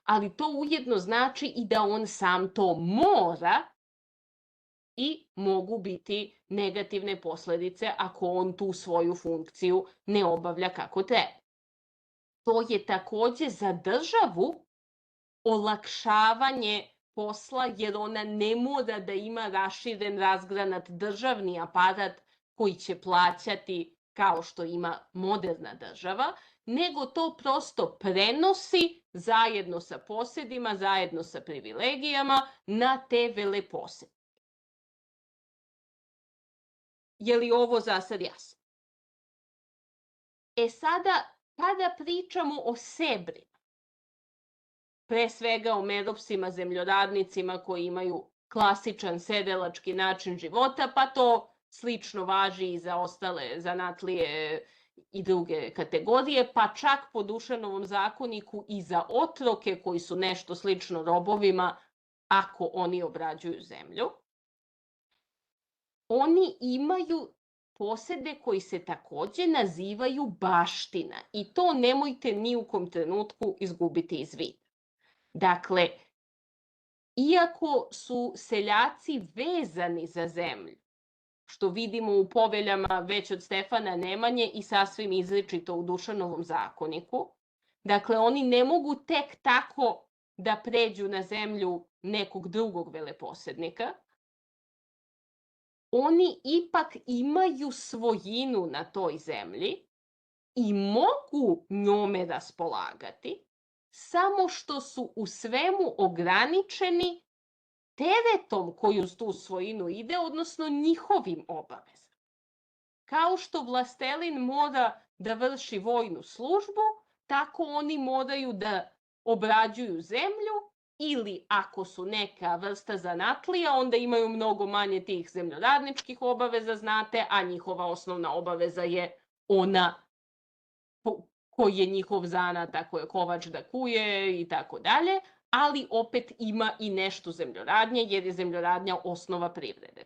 ali to ujedno znači i da on sam to mora i mogu biti negativne posledice ako on tu svoju funkciju ne obavlja kako treba. To je takođe za državu olakšavanje posla, jer ona ne mora da ima raširen, razgranat državni aparat koji će plaćati kao što ima moderna država, nego to prosto prenosi zajedno sa posedima, zajedno sa privilegijama na te veleposede. Je li ovo za sad jasno? Sada, kada pričamo o sebrima, pre svega o medopsima, zemljoradnicima koji imaju klasičan sedelački način života, pa to slično važi i za ostale zanatlije i druge kategorije, pa čak po Dušanovom zakoniku i za otroke koji su nešto slično robovima ako oni obrađuju zemlju. Oni imaju posede koji se takođe nazivaju baština i to nemojte ni u kom trenutku izgubiti iz vida. Dakle, iako su seljaci vezani za zemlju, što vidimo u poveljama već od Stefana Nemanje i sasvim izričito u Dušanovom zakoniku, dakle, oni ne mogu tek tako da pređu na zemlju nekog drugog veleposednika, oni ipak imaju svojinu na toj zemlji i mogu njome raspolagati, samo što su u svemu ograničeni teretom koji uz tu svojinu ide, odnosno njihovim obavezama. Kao što vlastelin mora da vrši vojnu službu, tako oni moraju da obrađuju zemlju ili ako su neka vrsta zanatlija, onda imaju mnogo manje tih zemljoradničkih obaveza, znate, a njihova osnovna obaveza je ona koji je njihov zanat, ako je kovač da kuje i tako dalje, ali opet ima i nešto zemljoradnje, jer je zemljoradnja osnova privrede.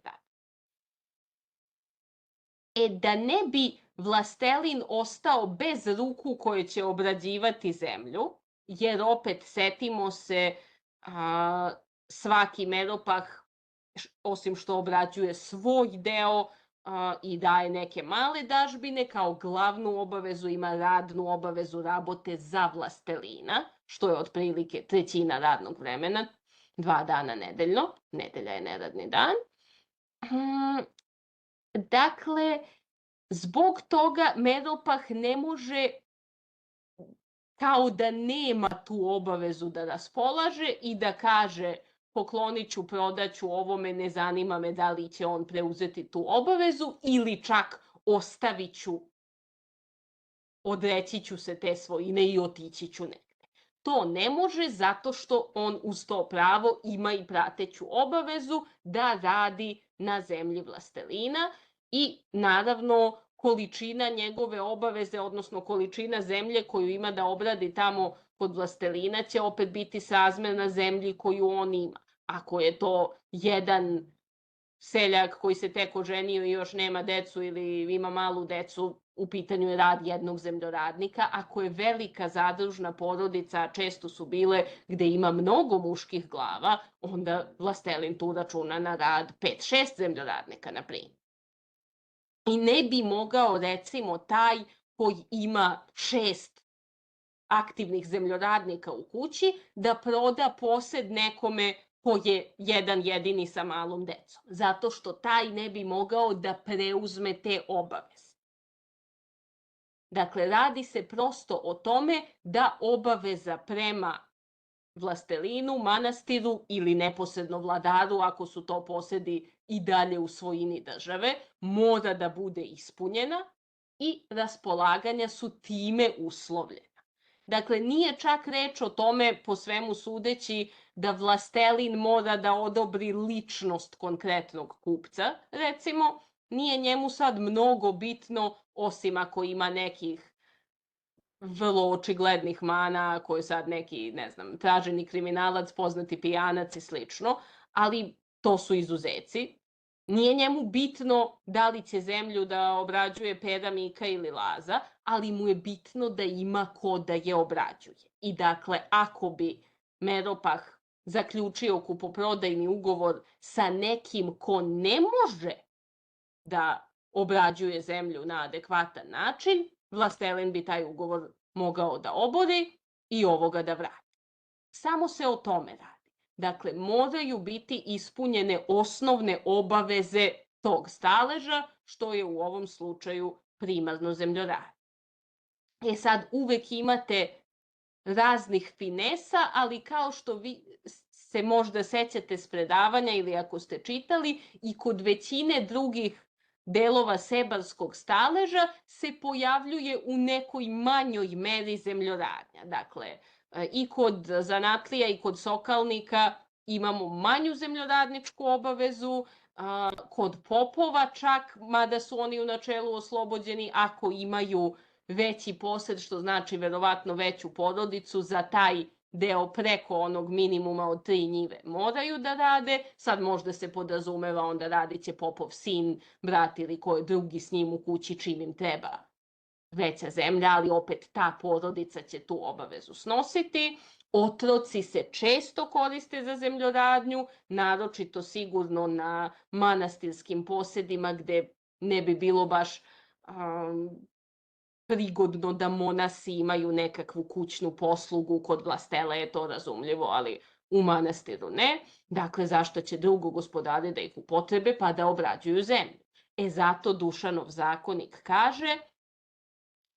Da ne bi vlastelin ostao bez ruku koje će obrađivati zemlju, jer opet setimo se svaki meropah, osim što obrađuje svoj deo i daje neke male dažbine, kao glavnu obavezu ima radnu obavezu rabote za vlastelina, što je otprilike 1/3 radnog vremena, 2 dana nedeljno, nedelja je neradni dan. Dakle, zbog toga meropah ne može kao da nema tu obavezu da raspolaže i da kaže poklonit ću, prodaću, ovo me ne zanima me da li će on preuzeti tu obavezu ili čak ostavit ću, odreći ću se te svojine i otići ću negde. To ne može zato što on uz to pravo ima i prateću obavezu da radi na zemlji vlastelina i naravno količina njegove obaveze, odnosno količina zemlje koju ima da obradi tamo kod vlastelina će opet biti srazmerna zemlji koju on ima. Ako je to jedan seljak koji se tek oženio i još nema decu ili ima malu decu, u pitanju je rad jednog zemljoradnika. Ako je velika zadružna porodica, a često su bile gde ima mnogo muških glava, onda vlastelin tu računa na rad 5-6 zemljoradnika, na primjer. I ne bi mogao, recimo, taj koji ima 6 aktivnih zemljoradnika u kući da proda posed nekome ko je jedan jedini sa malom decom, zato što taj ne bi mogao da preuzme te obaveze. Dakle, radi se prosto o tome da obaveza prema vlastelinu, manastiru ili neposredno vladaru, ako su to posedi i dalje u svojini države, mora da bude ispunjena i raspolaganja su time uslovljena. Dakle, nije čak reč o tome, po svemu sudeći, da vlastelin mora da odobri ličnost konkretnog kupca, recimo, nije njemu sad mnogo bitno, osim ako ima nekih vrlo očiglednih mana, koji sad neki, ne znam, traženi kriminalac, poznati pijanac i slično, ali to su izuzeci. Nije njemu bitno da li će zemlju da obrađuje Pera, Mika ili Laza, ali mu je bitno da ima ko da je obrađuje. I dakle, ako bi meropah zaključio kupoprodajni ugovor sa nekim ko ne može da obrađuje zemlju na adekvatan način, vlastelin bi taj ugovor mogao da obori i ovoga da vrati. Samo se o tome radi. Dakle, moraju biti ispunjene osnovne obaveze tog staleža, što je u ovom slučaju primarno zemljoradnja. Sad uvek imate raznih finesa, ali kao što vi se možda sećate s predavanja ili ako ste čitali, i kod većine drugih delova sebarskog staleža se pojavljuje u nekoj manjoj meri zemljoradnja. Dakle, i kod zanatlija i kod sokalnika imamo manju zemljoradničku obavezu, kod popova čak, mada su oni u načelu oslobođeni ako imaju veći posed, što znači verovatno veću porodicu, za taj deo preko onog minimuma od 3 njive moraju da rade. Sad možda se podrazumeva onda radit će popov sin, brat ili ko je drugi s njim u kući čim im treba veća zemlja, ali opet ta porodica će tu obavezu snositi. Otroci se često koriste za zemljoradnju, naročito sigurno na manastirskim posedima gde ne bi bilo baš prigodno da monasi imaju nekakvu kućnu poslugu. Kod vlastela je to razumljivo, ali u manastiru ne. Dakle, zašto će drugo gospodare da ih upotrebe pa da obrađuju zemlju? Zato Dušanov zakonik kaže,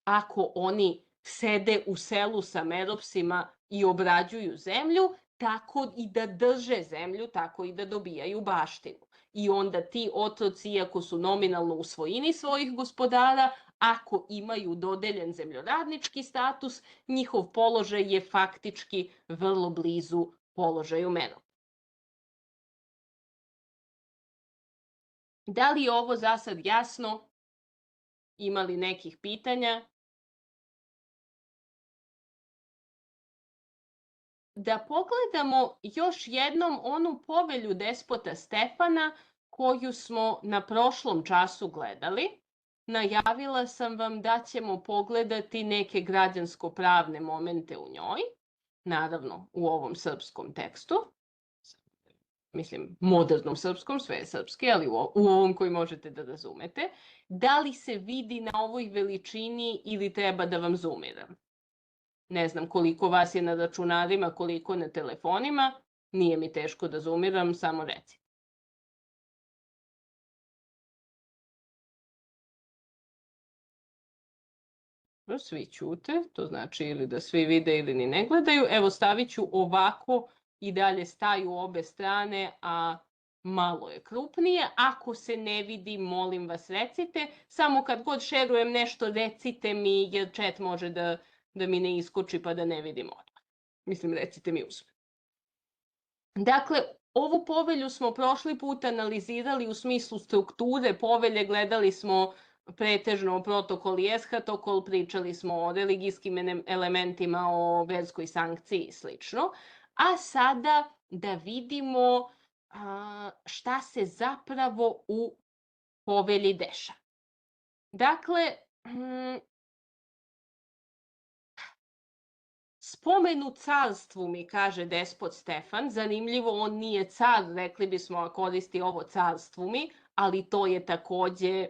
ako oni sede u selu sa meropsima i obrađuju zemlju, tako i da drže zemlju, tako i da dobijaju baštinu. I onda ti otroci, iako su nominalno u svojini svojih gospodara, ako imaju dodeljen zemljoradnički status, njihov položaj je faktički vrlo blizu položaju meropa. Da li je ovo za sad jasno? Ima li nekih pitanja? Da pogledamo još jednom onu povelju despota Stefana koju smo na prošlom času gledali. Najavila sam vam da ćemo pogledati neke građansko-pravne momente u njoj, naravno u ovom srpskom tekstu, mislim modernom srpskom, sve je srpski, ali u ovom koji možete da razumete. Da li se vidi na ovoj veličini ili treba da vam zoomiram? Ne znam koliko vas je na računarima, koliko na telefonima, nije mi teško da zoomiram, samo recite. Svi ćute, to znači ili da svi vide ili ni ne gledaju. Evo stavit ću ovako i dalje staju obe strane, a malo je krupnije. Ako se ne vidi, molim vas recite. Samo kad god šerujem nešto recite mi, jer chat može da mi ne iskoči pa da ne vidim odmah. Mislim, recite mi usmeno. Dakle, ovu povelju smo prošli put analizirali u smislu strukture povelje, gledali smo pretežno o protokol i eshatokol, pričali smo o religijskim elementima, o verskoj sankciji i slično. A sada da vidimo šta se zapravo u povelji dešava. Dakle, spomenu carstvu mi kaže despot Stefan, zanimljivo, on nije car, rekli bismo, a koristi ovo carstvu mi, ali to je takođe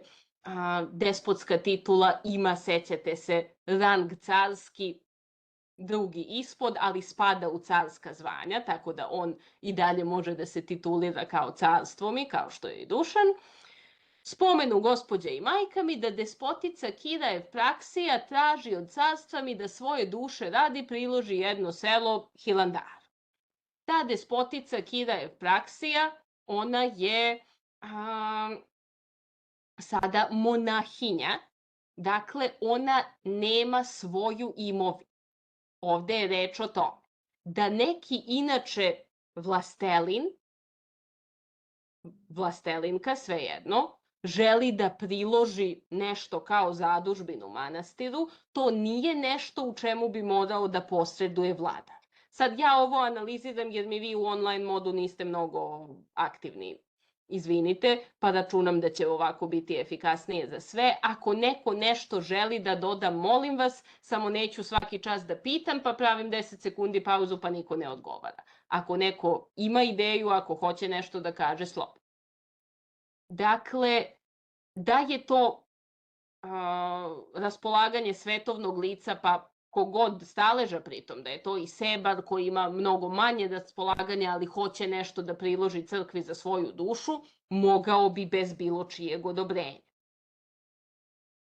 despotska titula, ima, sećate se, rang carski, drugi ispod, ali spada u carska zvanja, tako da on i dalje može da se titulira kao carstvo mi, kao što je i Dušan. Spomenu gospođa i majka mi da despotica Kira Evpraksija traži od carstva mi da svoje duše radi priloži jedno selo Hilandar. Ta despotica Kira Evpraksija, ona je sada monahinja, dakle ona nema svoju imovinu. Ovde je reč o tome da neki inače vlastelin, vlastelinka, svejedno, želi da priloži nešto kao zadužbinu manastiru, to nije nešto u čemu bi morao da posreduje vladar. Sad ja ovo analiziram jer mi vi u online modu niste mnogo aktivni, izvinite, pa računam da će ovako biti efikasnije za sve. Ako neko nešto želi da doda, molim vas, samo neću svaki čas da pitam, pa pravim 10 sekundi pauzu pa niko ne odgovara. Ako neko ima ideju, ako hoće nešto da kaže, slobodno. Dakle, da je to raspolaganje svetovnog lica, pa kogod staleža pritom, da je to i sebar koji ima mnogo manje raspolaganja, ali hoće nešto da priloži crkvi za svoju dušu, mogao bi bez bilo čijeg odobrenja.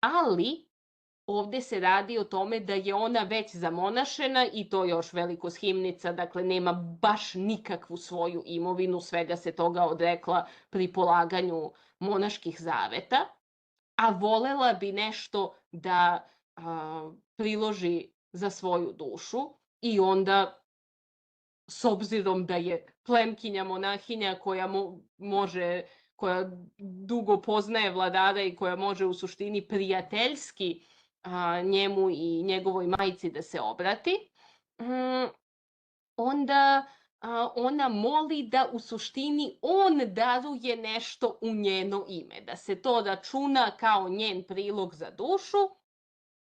ali ovde se radi o tome da je ona već zamonašena i to još velikoshimnica, dakle nema baš nikakvu svoju imovinu, svega se toga odrekla pri polaganju monaških zaveta, a volela bi nešto da priloži za svoju dušu i onda, s obzirom da je plemkinja monahinja koja dugo poznaje vladara i koja može u suštini prijateljski njemu i njegovoj majci da se obrati, onda ona moli da u suštini on daruje nešto u njeno ime, da se to računa kao njen prilog za dušu,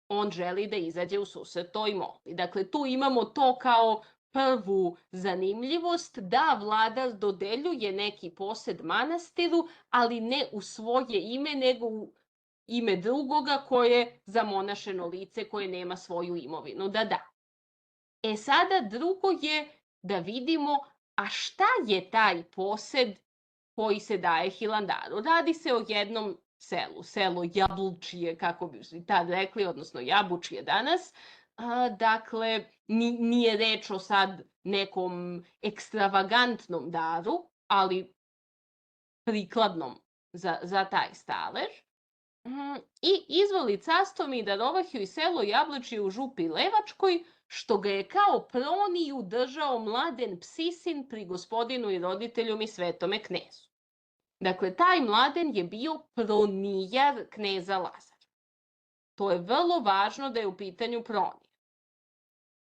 on želi da izađe u susret toj molbi. Dakle, tu imamo to kao prvu zanimljivost, da vladar dodeljuje neki posed manastiru, ali ne u svoje ime, nego u ime drugoga koje je zamonašeno lice koje nema svoju imovinu da da. Sada drugo je da vidimo, a šta je taj posed koji se daje Hilandaru? Radi se o jednom selu, selo Jablčije, kako bi tad rekli, odnosno Jabučije danas. Dakle, nije reč o sad nekom ekstravagantnom daru, ali prikladnom za taj stalež. I izvoli carstvo mi darovahju i selo Jablčije u župi Levačkoj, što ga je kao proniju držao Mladen Psisin pri gospodinu i roditelju mi svetome knezu. Dakle, taj Mladen je bio pronijar kneza Lazara. To je vrlo važno da je u pitanju pronija.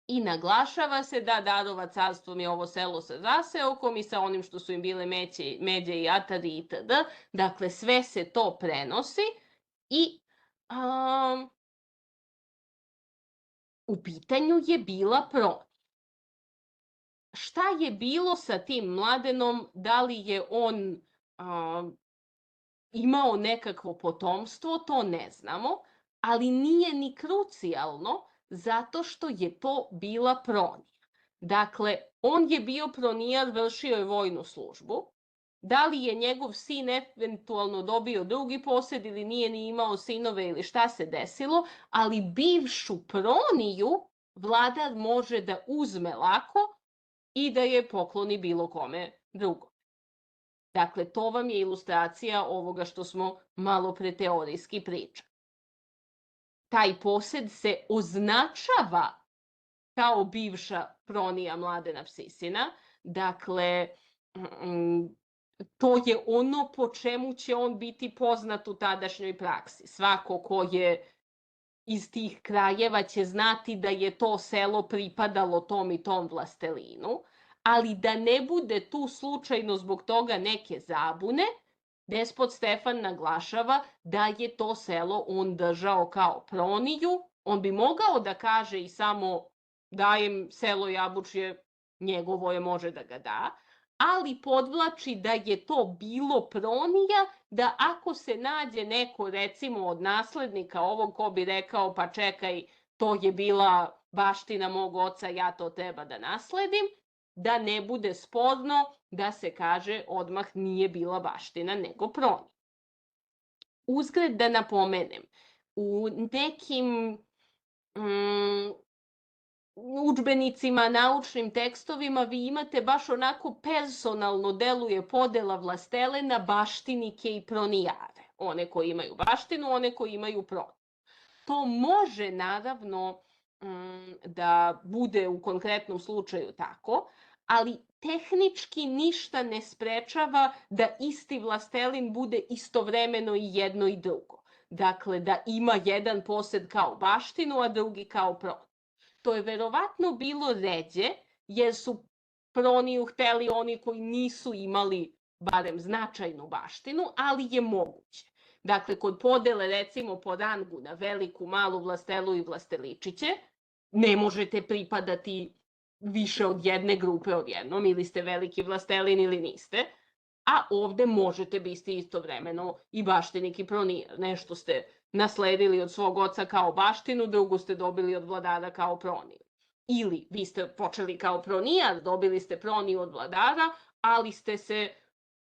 I naglašava se da darova carstvom je ovo selo sa zaseokom i sa onim što su im bile međe i atari itd. Dakle, sve se to prenosi i u pitanju je bila pronija. Šta je bilo sa tim Mladenom? Da li je on imao nekakvo potomstvo? To ne znamo, ali nije ni krucijalno zato što je to bila pronija. Dakle, on je bio pronijar, vršio je vojnu službu. Da li je njegov sin eventualno dobio drugi posed ili nije ni imao sinove ili šta se desilo, ali bivšu proniju vladar može da uzme lako i da je pokloni bilo kome drugom. Dakle, to vam je ilustracija ovoga što smo malo pre teorijski pričali. Taj posed se označava kao bivša pronija Mladena Psisina, dakle, to je ono po čemu će on biti poznat u tadašnjoj praksi. Svako ko je iz tih krajeva će znati da je to selo pripadalo tom i tom vlastelinu, ali da ne bude tu slučajno zbog toga neke zabune, despot Stefan naglašava da je to selo on držao kao proniju. On bi mogao da kaže i samo dajem selo Jabučje, njegovo je, može da ga da, ali podvlači da je to bilo pronija, da ako se nađe neko, recimo, od naslednika ovog ko bi rekao pa čekaj, to je bila baština mog oca, ja to treba da nasledim, da ne bude sporno da se kaže odmah nije bila baština nego pronija. Uzgred da napomenem, u nekim udžbenicima, naučnim tekstovima vi imate baš onako personalno deluje podela vlastele na baštinike i pronijare. One koji imaju baštinu, one koji imaju proniju. To može naravno da bude u konkretnom slučaju tako, ali tehnički ništa ne sprečava da isti vlastelin bude istovremeno i jedno i drugo. Dakle, da ima jedan posed kao baštinu, a drugi kao proniju. To je verovatno bilo ređe, jer su proniju hteli oni koji nisu imali barem značajnu baštinu, ali je moguće. Dakle, kod podele recimo po rangu na veliku, malu vlastelu i vlasteličiće, ne možete pripadati više od jedne grupe odjednom, ili ste veliki vlastelin ili niste, a ovde možete biti istovremeno i baštinik i pronijar. Nešto ste nasledili od svog oca kao baštinu, drugu ste dobili od vladara kao proniju. Ili vi ste počeli kao pronijar, dobili ste proniju od vladara, ali ste se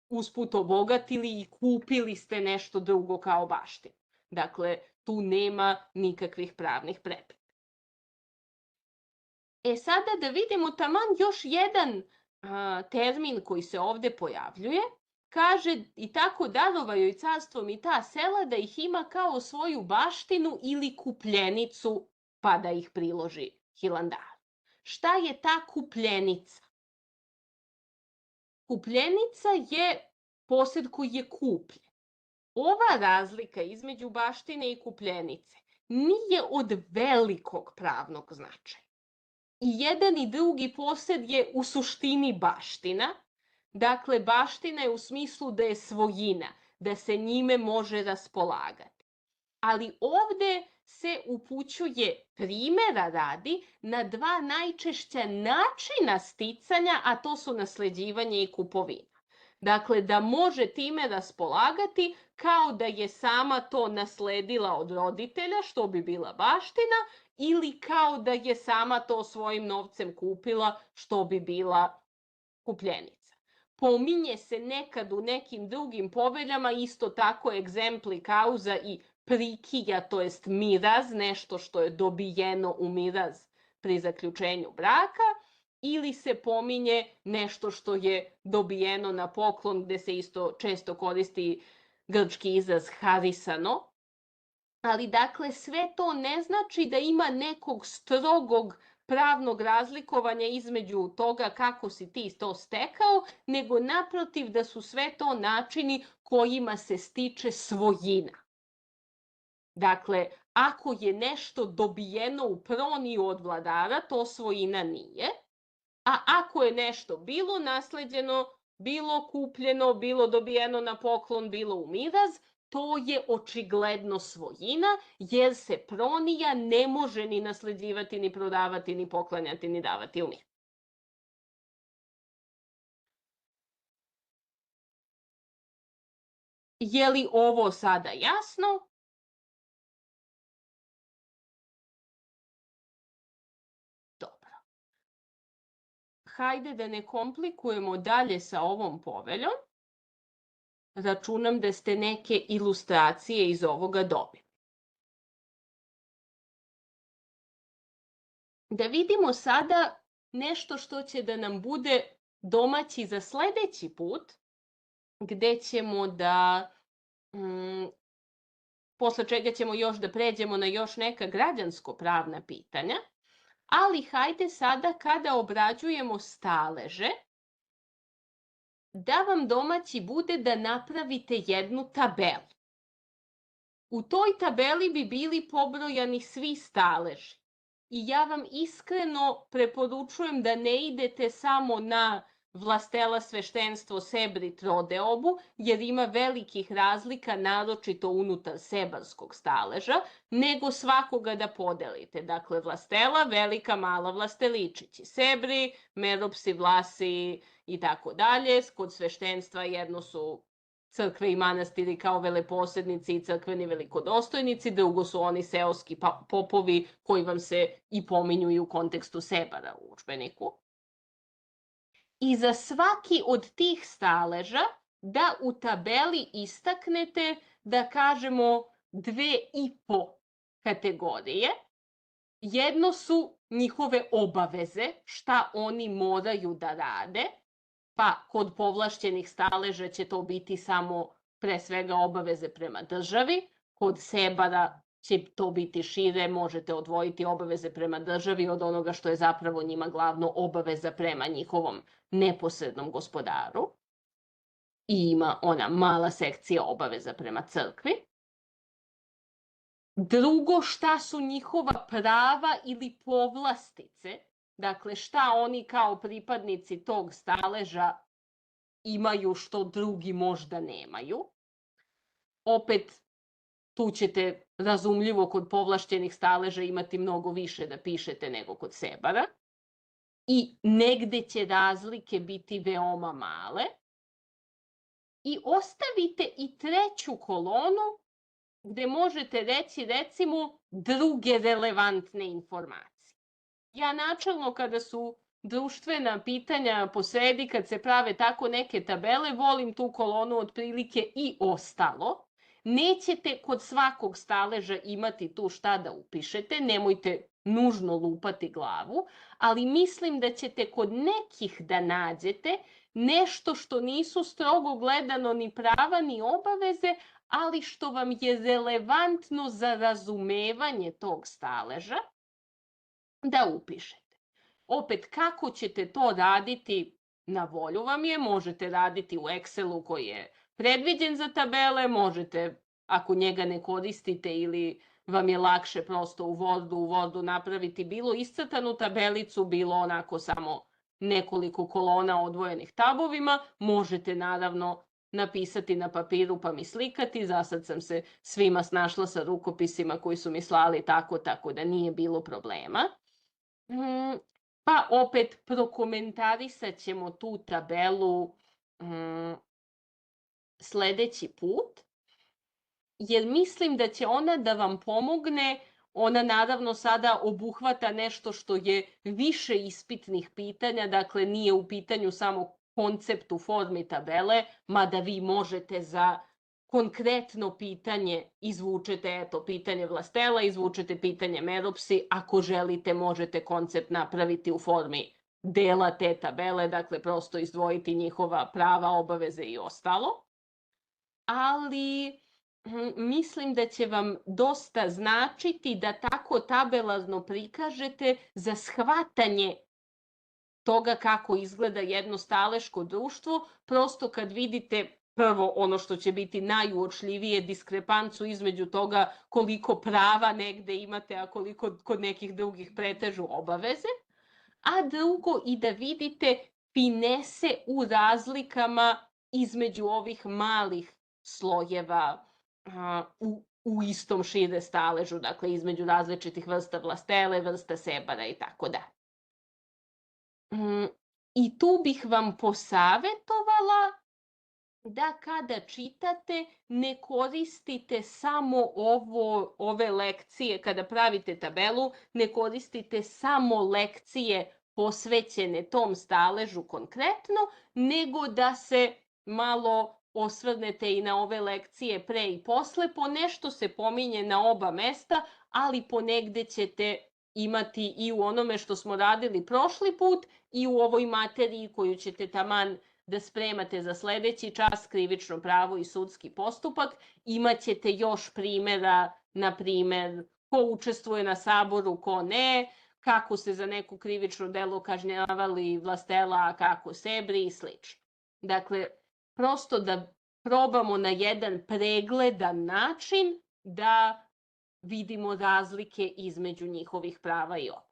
usput obogatili i kupili ste nešto drugo kao baštinu. Dakle, tu nema nikakvih pravnih prepreka. Sada da vidimo taman još jedan termin koji se ovde pojavljuje. Kaže, i tako darovaju joj carstvo mi ta sela da ih ima kao svoju baštinu ili kupljenicu, pa da ih priloži Hilandaru. Šta je ta kupljenica? Kupljenica je posed koji je kupljen. Ova razlika između baštine i kupljenice nije od velikog pravnog značaja. I jedan i drugi posed je u suštini baština. Dakle, baština je u smislu da je svojina, da se njime može raspolagati. Ali ovde se upućuje primera radi na dva najčešća načina sticanja, a to su nasleđivanje i kupovina. Dakle, da može time raspolagati kao da je sama to nasledila od roditelja, što bi bila baština, ili kao da je sama to svojim novcem kupila, što bi bila kupljenica. Pominje se nekad u nekim drugim poveljama isto tako egzempli kauza i prikija, to jest miraz, nešto što je dobijeno u miraz pri zaključenju braka, ili se pominje nešto što je dobijeno na poklon, gde se isto često koristi grčki izraz harisano. Ali dakle, sve to ne znači da ima nekog strogog pravnog razlikovanja između toga kako si ti to stekao, nego naprotiv da su sve to načini kojima se stiče svojina. Dakle, ako je nešto dobijeno u proniju od vladara, to svojina nije, a ako je nešto bilo nasleđeno, bilo kupljeno, bilo dobijeno na poklon, bilo u miraz, to je očigledno svojina, jer se pronija ne može ni nasleđivati, ni prodavati, ni poklanjati, ni davati u miraz. Je li ovo sada jasno? Dobro. Hajde da ne komplikujemo dalje sa ovom poveljom. Računam da ste neke ilustracije iz ovoga dobili. Da vidimo sada nešto što će da nam bude domaći za sledeći put, gde ćemo da, posle čega ćemo još da pređemo na još neka građansko-pravna pitanja, ali hajde sada kada obrađujemo staleže, da vam domaći bude da napravite jednu tabelu. U toj tabeli bi bili pobrojani svi staleži. I ja vam iskreno preporučujem da ne idete samo na vlastela, sveštenstvo, sebri, trodeobu, jer ima velikih razlika, naročito unutar sebarskog staleža, nego svakoga da podelite. Dakle, vlastela, velika, mala vlasteličići, sebri, meropsi, vlasi i tako dalje. Kod sveštenstva jedno su crkve i manastiri kao veleposednici i crkveni velikodostojnici, drugo su oni seoski popovi koji vam se i pominju i u kontekstu sebara u udžbeniku. I za svaki od tih staleža da u tabeli istaknete, da kažemo, 2,5 kategorije. Jedno su njihove obaveze, šta oni moraju da rade, pa kod povlašćenih staleža će to biti samo pre svega obaveze prema državi, kod sebara će to biti šire, možete odvojiti obaveze prema državi od onoga što je zapravo njima glavno obaveza prema njihovom neposrednom gospodaru. I ima ona mala sekcija obaveza prema crkvi. Drugo, šta su njihova prava ili povlastice, dakle šta oni kao pripadnici tog staleža imaju što drugi možda nemaju. Opet, tu ćete razumljivo kod povlašćenih staleža imati mnogo više da pišete nego kod sebara. I negde će razlike biti veoma male. I ostavite i treću kolonu gde možete reći, recimo, druge relevantne informacije. Ja načelno kada su društvena pitanja posredi, kad se prave tako neke tabele, volim tu kolonu otprilike i ostalo. Nećete kod svakog staleža imati tu šta da upišete, nemojte nužno lupati glavu, ali mislim da ćete kod nekih da nađete nešto što nisu strogo gledano ni prava ni obaveze, ali što vam je relevantno za razumevanje tog staleža, da upišete. Opet, kako ćete to raditi, na volju vam je, možete raditi u Excelu koji je predviđen za tabele, možete, ako njega ne koristite ili vam je lakše prosto u Wordu napraviti bilo iscrtanu tabelicu, bilo onako samo nekoliko kolona odvojenih tabovima, možete naravno napisati na papiru pa mi slikati. Za sad sam se svima snašla sa rukopisima koji su mi slali tako da nije bilo problema. Pa opet prokomentarisat ćemo tu tabelu sledeći put, jer mislim da će ona da vam pomogne. Ona naravno sada obuhvata nešto što je više ispitnih pitanja, dakle nije u pitanju samo koncept u formi tabele, mada vi možete za konkretno pitanje izvučete, eto, pitanje Vlastela, izvučete pitanje Meropsi, ako želite možete koncept napraviti u formi dela te tabele, dakle prosto izdvojiti njihova prava, obaveze i ostalo. Ali mislim da će vam dosta značiti da tako tabelarno prikažete za shvatanje toga kako izgleda jedno staleško društvo, prosto kad vidite prvo ono što će biti najuočljivije, diskrepancu između toga koliko prava negde imate, a koliko kod nekih drugih pretežu obaveze, a drugo i da vidite finese u razlikama između ovih malih slojeva u istom šire staležu, dakle između različitih vrsta vlastele, vrsta sebara i tako da. I tu bih vam posavetovala da kada čitate ne koristite samo ove lekcije, kada pravite tabelu, ne koristite samo lekcije posvećene tom staležu konkretno, nego da se malo osvrnete i na ove lekcije pre i posle. Po nešto se pominje na oba mesta, ali ponegde ćete imati i u onome što smo radili prošli put i u ovoj materiji koju ćete taman da spremate za sledeći čas, krivično pravo i sudski postupak. Imaćete još primera, na primer, ko učestvuje na saboru, ko ne, kako se za neko krivično delo kažnjavali Vlastela, a kako Sebri i slično. Dakle, prosto da probamo na jedan pregledan način da vidimo razlike između njihovih prava i obaveza.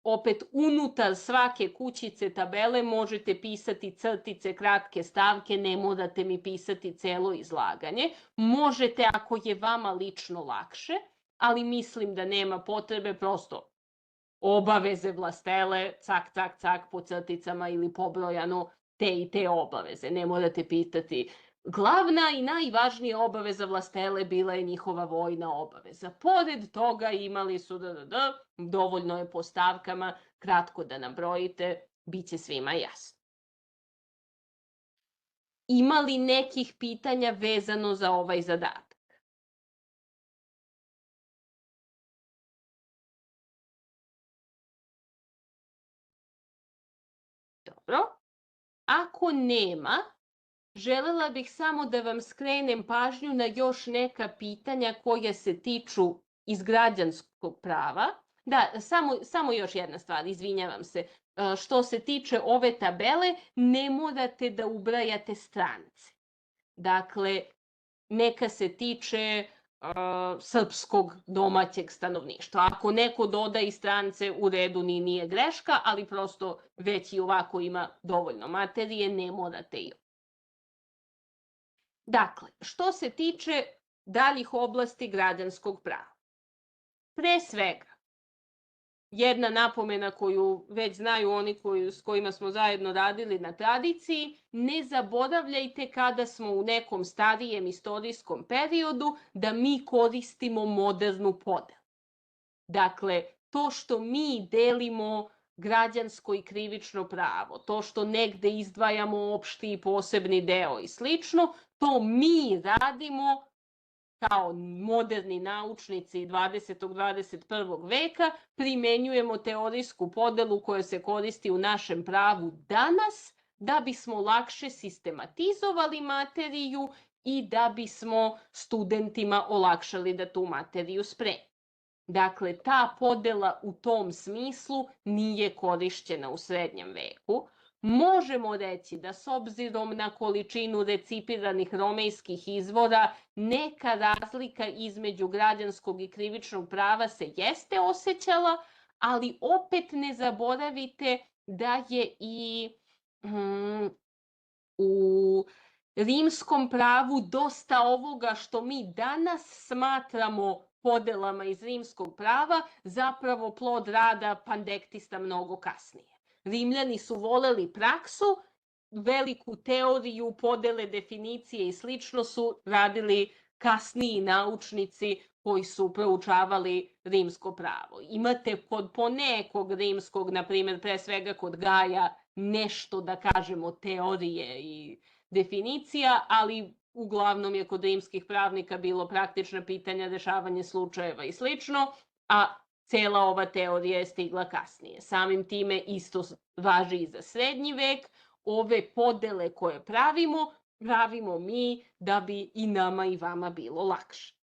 Opet, unutar svake kućice tabele možete pisati crtice, kratke stavke, ne morate mi pisati celo izlaganje. Možete ako je vama lično lakše, ali mislim da nema potrebe, prosto obaveze Vlastele, cak, cak, cak, po crticama ili pobrojano te i te obaveze. Ne morate pitati. Glavna i najvažnija obaveza Vlastele bila je njihova vojna obaveza. Pored toga imali su dovoljno je po stavkama, kratko da nabrojite, bit će svima jasno. Ima li nekih pitanja vezano za ovaj zadatak? Dobro. Ako nema, želela bih samo da vam skrenem pažnju na još neka pitanja koja se tiču iz građanskog prava. Da, samo još jedna stvar, izvinjavam se. Što se tiče ove tabele, ne morate da ubrajate strance. Dakle, neka se tiče srpskog domaćeg stanovništva. Ako neko doda i strance, u redu, nije greška, ali prosto već i ovako ima dovoljno materije, ne morate i. Dakle, što se tiče daljih oblasti građanskog prava. Pre svega, jedna napomena koju već znaju oni s kojima smo zajedno radili na tradiciji, ne zaboravljajte kada smo u nekom starijem istorijskom periodu da mi koristimo modernu podelu. Dakle, to što mi delimo građansko i krivično pravo, to što negde izdvajamo opšti i posebni deo i slično, to mi radimo kao moderni naučnici 20. 21. veka primenjujemo teorijsku podelu koja se koristi u našem pravu danas da bismo lakše sistematizovali materiju i da bismo studentima olakšali da tu materiju spreme. Dakle, ta podela u tom smislu nije korišćena u srednjem veku. Možemo reći da s obzirom na količinu recipiranih romejskih izvora, neka razlika između građanskog i krivičnog prava se jeste osjećala, ali opet ne zaboravite da je i u rimskom pravu dosta ovoga što mi danas smatramo podelama iz rimskog prava zapravo plod rada pandektista mnogo kasnije. Rimljani su voleli praksu, veliku teoriju, podele, definicije i slično su radili kasniji naučnici koji su proučavali rimsko pravo. Imate kod ponekog rimskog, na primjer, pre svega kod Gaja, nešto da kažemo teorije i definicija, ali uglavnom je kod rimskih pravnika bilo praktična pitanja, rešavanje slučajeva i slično, a cela ova teorija je stigla kasnije. Samim time isto važi i za srednji vek. Ove podele koje pravimo mi da bi i nama i vama bilo lakše.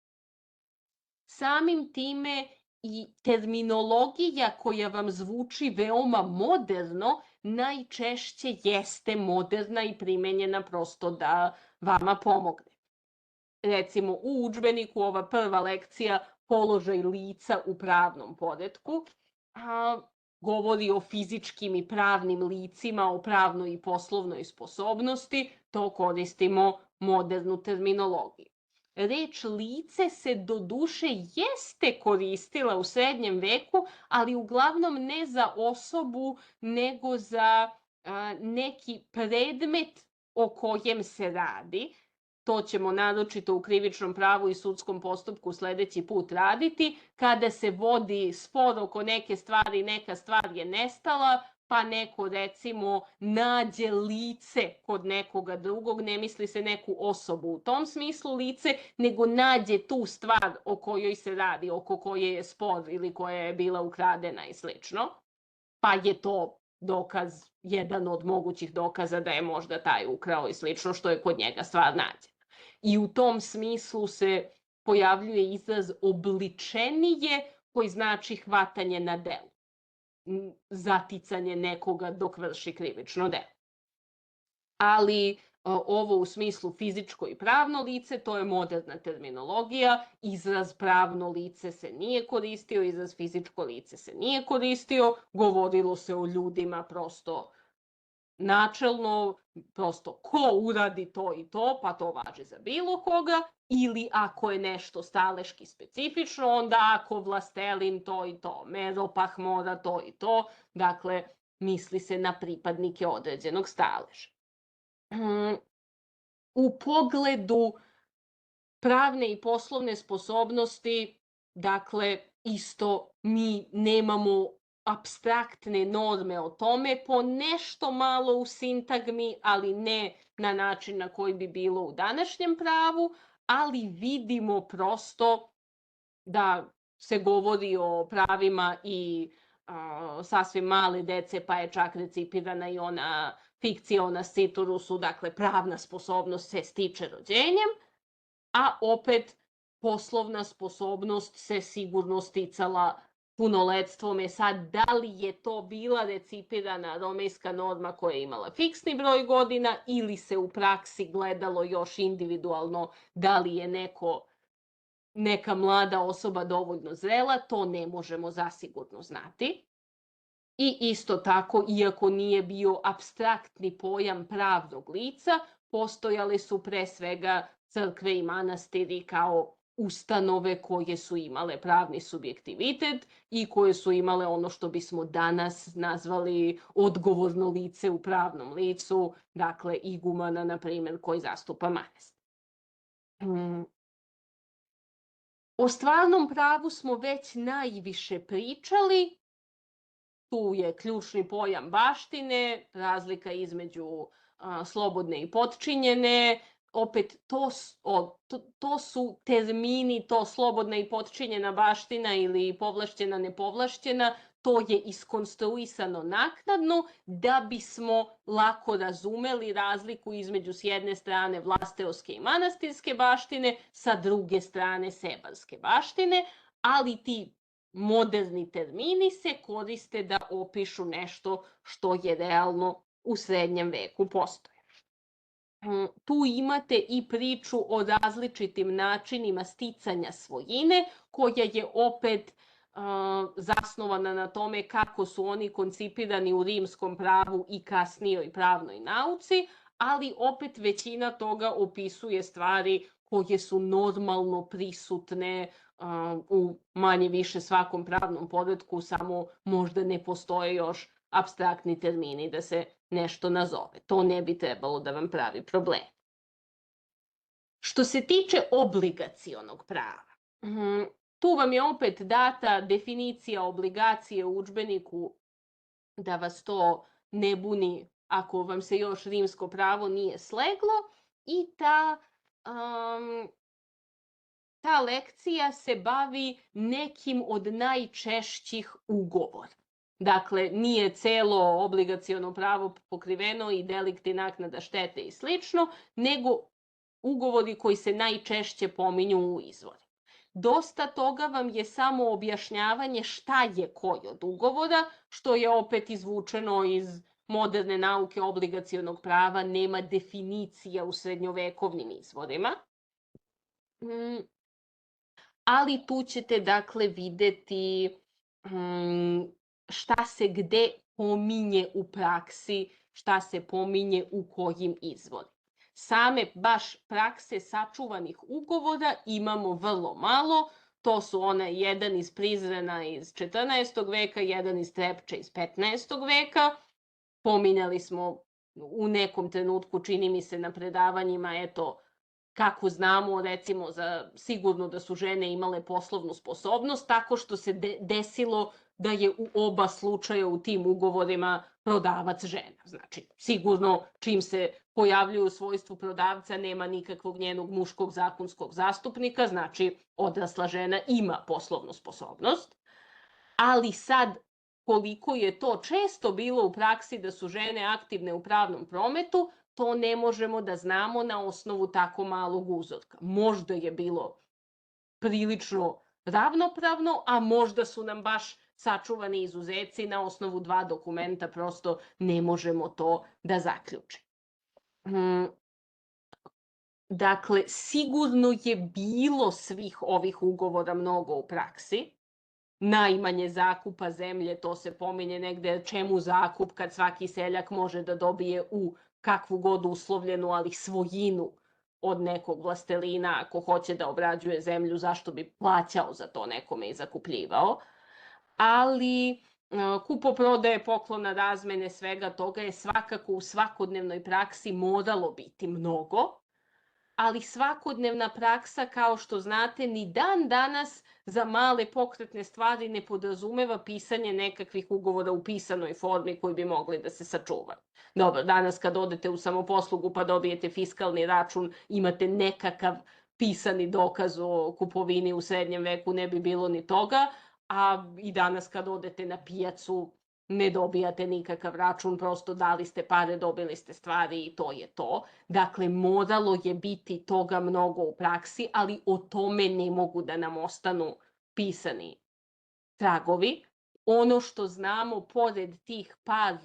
Samim time i terminologija koja vam zvuči veoma moderno, najčešće jeste moderna i primenjena prosto da vama pomogne. Recimo, u udžbeniku ova prva lekcija položaj lica u pravnom poretku govori o fizičkim i pravnim licima, o pravnoj i poslovnoj sposobnosti, to koristimo modernu terminologiju. Reč lice se doduše jeste koristila u srednjem veku, ali uglavnom ne za osobu, nego za neki predmet o kojem se radi. To ćemo naročito u krivičnom pravu i sudskom postupku sledeći put raditi. Kada se vodi spor oko neke stvari, neka stvar je nestala, pa neko recimo nađe lice kod nekoga drugog, ne misli se neku osobu u tom smislu lice, nego nađe tu stvar o kojoj se radi, oko koje je spor ili koja je bila ukradena i slično, pa je to dokaz, jedan od mogućih dokaza da je možda taj ukrao i slično, što je kod njega stvar nađena. I u tom smislu se pojavljuje izraz obličenije, koji znači hvatanje na delu, zaticanje nekoga dok vrši krivično delo. Ali ovo u smislu fizičko i pravno lice, to je moderna terminologija, izraz pravno lice se nije koristio, izraz fizičko lice se nije koristio, govorilo se o ljudima prosto načelno, prosto ko uradi to i to, pa to važi za bilo koga, ili ako je nešto staleški specifično, onda ako vlastelin to i to, meropah mora to i to, dakle, misli se na pripadnike određenog staleža. U pogledu pravne i poslovne sposobnosti, dakle, isto mi nemamo apstraktne norme o tome, po nešto malo u sintagmi, ali ne na način na koji bi bilo u današnjem pravu, ali vidimo prosto da se govori o pravima i sasvim male dece, pa je čak recipirana i ona fikcija o nasciturusu, dakle pravna sposobnost se stiče rođenjem, a opet poslovna sposobnost se sigurno sticala punoletstvom. Sad, da li je to bila recipirana romejska norma koja je imala fiksni broj godina ili se u praksi gledalo još individualno da li je neka mlada osoba dovoljno zrela, to ne možemo zasigurno znati. I isto tako, iako nije bio apstraktni pojam pravnog lica, postojale su pre svega crkve i manastiri kao ustanove koje su imale pravni subjektivitet i koje su imale ono što bismo danas nazvali odgovorno lice u pravnom licu, dakle igumana, na primjer, koji zastupa manastir. O stvarnom pravu smo već najviše pričali. Tu je ključni pojam baštine, razlika između slobodne i potčinjene, opet to su termini, to slobodna i potčinjena baština ili povlašćena, nepovlašćena, to je iskonstruisano naknadno da bismo lako razumeli razliku između s jedne strane vlasteoske i manastirske baštine, sa druge strane sebarske baštine, ali ti moderni termini se koriste da opišu nešto što je realno u srednjem veku postoje. Tu imate i priču o različitim načinima sticanja svojine, koja je opet zasnovana na tome kako su oni koncipirani u rimskom pravu i kasnijoj pravnoj nauci, ali opet većina toga opisuje stvari koje su normalno prisutne u manje više svakom pravnom poretku, samo možda ne postoje još apstraktni termini da se nešto nazove. To ne bi trebalo da vam pravi problem. Što se tiče obligacionog prava, tu vam je opet data definicija obligacije u udžbeniku, da vas to ne buni ako vam se još rimsko pravo nije sleglo, i ta lekcija se bavi nekim od najčešćih ugovora. Dakle, nije celo obligaciono pravo pokriveno i delikti, naknada štete i slično, nego ugovori koji se najčešće pominju u izvoru. Dosta toga vam je samo objašnjavanje šta je koji od ugovora, što je opet izvučeno iz moderne nauke obligacionog prava, nema definicija u srednjovekovnim izvorima. Ali tu ćete dakle videti šta se gde pominje u praksi, šta se pominje u kojim izvorima. Same baš prakse sačuvanih ugovora imamo vrlo malo, to su jedan iz Prizrena iz 14. veka, jedan iz Trepče iz 15. veka. Pominjali smo u nekom trenutku, čini mi se na predavanjima, eto, kako znamo, recimo, sigurno da su žene imale poslovnu sposobnost, tako što se desilo da je u oba slučaja u tim ugovorima prodavac žena. Znači, sigurno čim se pojavljuju u svojstvu prodavca nema nikakvog njenog muškog zakonskog zastupnika, znači odrasla žena ima poslovnu sposobnost, ali sad koliko je to često bilo u praksi da su žene aktivne u pravnom prometu, to ne možemo da znamo na osnovu tako malog uzorka. Možda je bilo prilično ravnopravno, a možda su nam baš sačuvani izuzeci na osnovu 2 dokumenta, prosto ne možemo to da zaključimo. Dakle, sigurno je bilo svih ovih ugovora mnogo u praksi. Najmanje zakupa zemlje, to se pominje negde, čemu zakup kad svaki seljak može da dobije u kakvu god uslovljenu, ali svojinu od nekog vlastelina, ako hoće da obrađuje zemlju, zašto bi plaćao za to nekome i zakupljivao. Ali kupoprodaje, poklona, razmene, svega toga je svakako u svakodnevnoj praksi moralo biti mnogo, ali svakodnevna praksa, kao što znate, ni dan danas za male pokretne stvari ne podrazumeva pisanje nekakvih ugovora u pisanoj formi koji bi mogli da se sačuvaju. Dobro, danas kad odete u samoposlugu pa dobijete fiskalni račun, imate nekakav pisani dokaz o kupovini, u srednjem veku ne bi bilo ni toga, a i danas kad odete na pijacu ne dobijate nikakav račun, prosto dali ste pare, dobili ste stvari i to je to. Dakle, moralo je biti toga mnogo u praksi, ali o tome ne mogu da nam ostanu pisani tragovi. Ono što znamo, pored tih par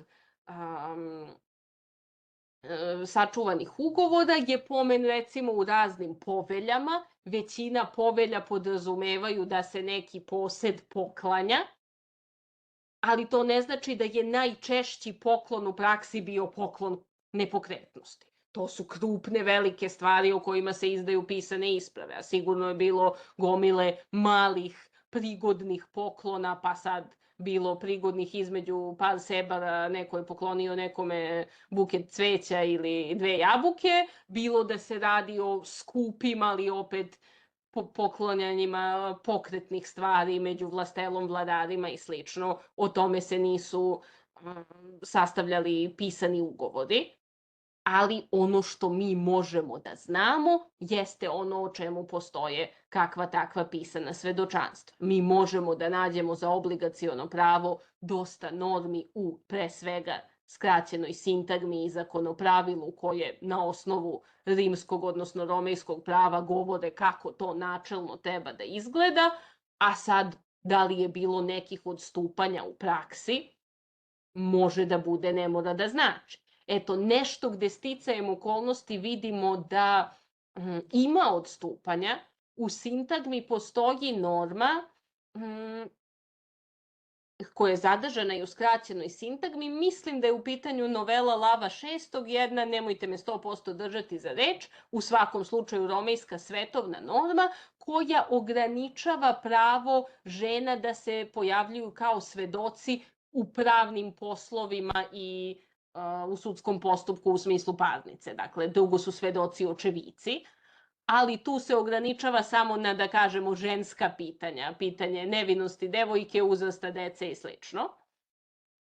sačuvanih ugovora, je pomen recimo u raznim poveljama. Većina povelja podrazumevaju da se neki posed poklanja, ali to ne znači da je najčešći poklon u praksi bio poklon nepokretnosti. To su krupne, velike stvari o kojima se izdaju pisane isprave, a sigurno je bilo gomile malih, prigodnih poklona, pa sad bilo prigodnih između par sebara, neko je poklonio nekome buket cveća ili 2 jabuke, bilo da se radi o skupim, ali opet poklonjanjima pokretnih stvari među vlastelom, vladarima i slično. O tome se nisu sastavljali pisani ugovori. ali ono što mi možemo da znamo jeste ono o čemu postoje kakva takva pisana svedočanstva. Mi možemo da nađemo za obligaciono pravo dosta normi u, pre svega, skraćenoj sintagmi i zakonopravilu koje na osnovu rimskog, odnosno romejskog prava govore kako to načelno treba da izgleda, a sad da li je bilo nekih odstupanja u praksi, može da bude, ne mora da znači. Eto, nešto gde sticajem okolnosti vidimo da ima odstupanja, u sintagmi postoji norma koja je zadržana i u skraćenoj sintagmi. Mislim da je u pitanju novela Lava VI, jedna, nemojte me 100% držati za reč, u svakom slučaju romejska svetovna norma, koja ograničava pravo žena da se pojavljuju kao svedoci u pravnim poslovima i u sudskom postupku u smislu parnice. Dakle, drugo su svedoci očevici, ali tu se ograničava samo na, da kažemo, ženska pitanja, pitanje nevinosti devojke, uzrasta dece i slično.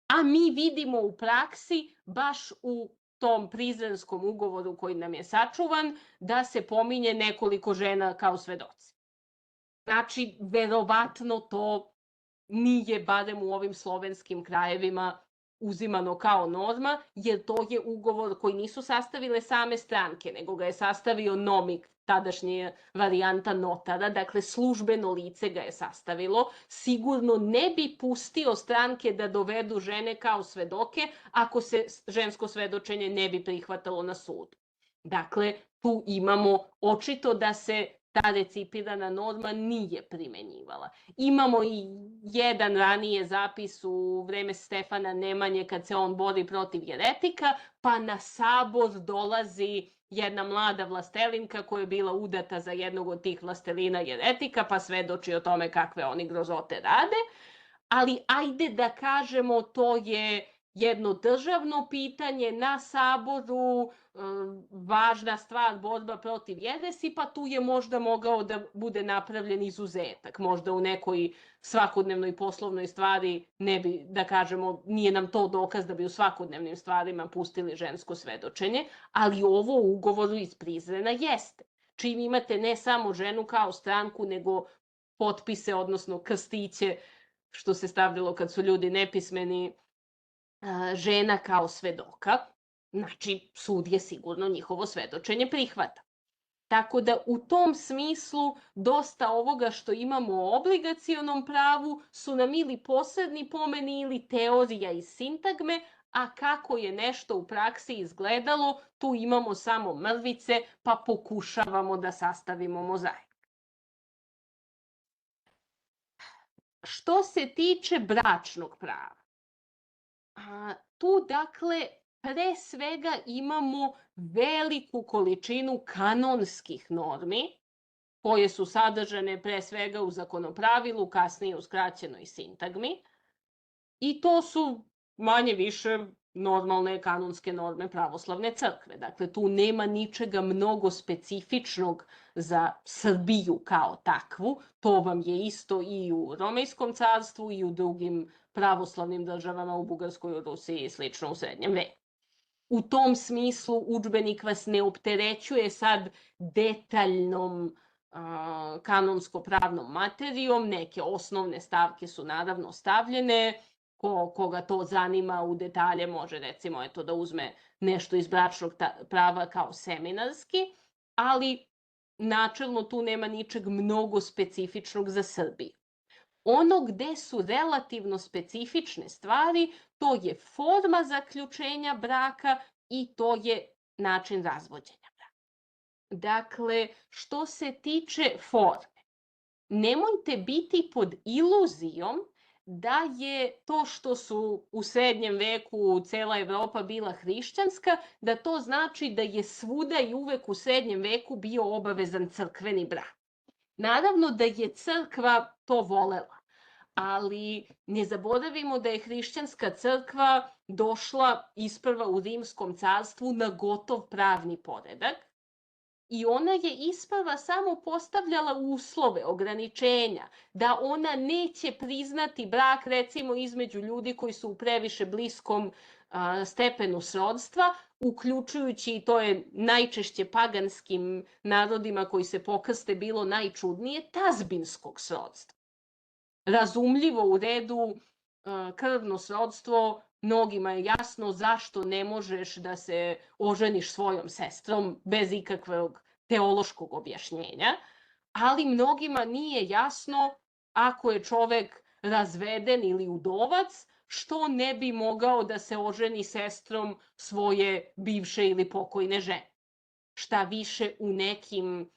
A mi vidimo u praksi, baš u tom Prizrenskom ugovoru koji nam je sačuvan, da se pominje nekoliko žena kao svedoci. Znači, verovatno to nije, barem u ovim slovenskim krajevima, uzimano kao norma, jer to je ugovor koji nisu sastavile same stranke, nego ga je sastavio nomik, tadašnja varijanta notara, dakle službeno lice ga je sastavilo, sigurno ne bi pustio stranke da dovedu žene kao svedoke ako se žensko svedočenje ne bi prihvatalo na sudu. Dakle, tu imamo očito da se ta recipirana norma nije primenjivala. Imamo i jedan ranije zapis u vreme Stefana Nemanje kad se on bori protiv jeretika, pa na sabor dolazi jedna mlada vlastelinka koja je bila udata za jednog od tih vlastelina jeretika, pa svedoči o tome kakve oni grozote rade. Ali ajde da kažemo, to je jedno državno pitanje na saboru, važna stvar, borba protiv jeresi, pa tu je možda mogao da bude napravljen izuzetak. Možda u nekoj svakodnevnoj poslovnoj stvari ne bi, da kažemo, nije nam to dokaz da bi u svakodnevnim stvarima pustili žensko svedočenje, ali ovo u ugovoru iz Prizrena jeste. Čim imate ne samo ženu kao stranku, nego potpise, odnosno krstiće, što se stavljalo kad su ljudi nepismeni, žena kao svedoka, znači sud je sigurno njihovo svedočenje prihvata. Tako da u tom smislu dosta ovoga što imamo o obligacionom pravu su nam ili posredni pomeni ili teorija iz sintagme, a kako je nešto u praksi izgledalo, tu imamo samo mrvice, pa pokušavamo da sastavimo mozaik. Što se tiče bračnog prava, tu, dakle, pre svega imamo veliku količinu kanonskih normi, koje su sadržane pre svega u zakonopravilu, kasnije u skraćenoj sintagmi, i to su manje više normalne kanonske norme pravoslavne crkve. Dakle, tu nema ničega mnogo specifičnog za Srbiju kao takvu. To vam je isto i u Romejskom carstvu i u drugim pravoslavnim državama, u Bugarskoj, u Rusiji i slično u srednjem veku. U tom smislu udžbenik vas ne opterećuje sad detaljnom kanonsko-pravnom materijom, neke osnovne stavke su naravno stavljene, koga to zanima u detalje može, recimo, da uzme nešto iz bračnog prava kao seminarski, ali načelno tu nema ničeg mnogo specifičnog za Srbiju. Ono gde su relativno specifične stvari, to je forma zaključenja braka i to je način razvođenja braka. Dakle, što se tiče forme, nemojte biti pod iluzijom da je to što su u srednjem veku cela Evropa bila hrišćanska, da to znači da je svuda i uvek u srednjem veku bio obavezan crkveni brak. Naravno da je crkva to volela, ali ne zaboravimo da je hrišćanska crkva došla isprva u Rimskom carstvu na gotov pravni poredak i ona je isprva samo postavljala uslove, ograničenja, da ona neće priznati brak, recimo, između ljudi koji su u previše bliskom stepenu srodstva, uključujući, i to je najčešće paganskim narodima koji se pokrste bilo najčudnije, tazbinskog srodstva. Razumljivo u redu krvno srodstvo, mnogima je jasno zašto ne možeš da se oženiš svojom sestrom bez ikakvog teološkog objašnjenja, ali mnogima nije jasno ako je čovek razveden ili udovac, što ne bi mogao da se oženi sestrom svoje bivše ili pokojne žene. Šta više, u nekim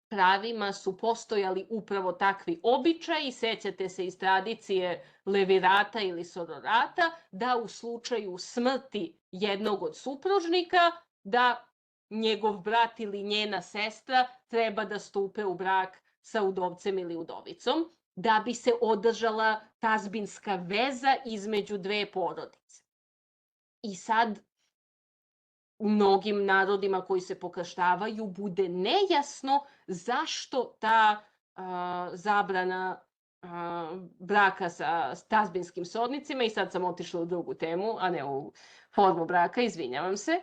pravima su postojali upravo takvi običaji, sećate se iz tradicije levirata ili sororata, da u slučaju smrti jednog od supružnika, da njegov brat ili njena sestra treba da stupe u brak sa udovcem ili udovicom, da bi se održala tazbinska veza između dve porodice. I sad, u mnogim narodima koji se pokrštavaju bude nejasno zašto ta zabrana braka sa tazbinskim srodnicima, i sad sam otišla u drugu temu, a ne u formu braka, izvinjavam se,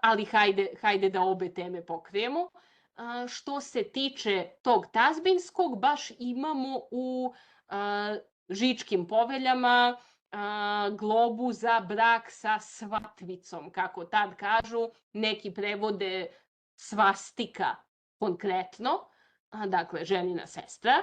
ali hajde da obe teme pokrijemo. Što se tiče tog tazbinskog, baš imamo u Žičkim poveljama globu za brak sa svatvicom, kako tad kažu, neki prevode svastika konkretno, dakle ženina sestra,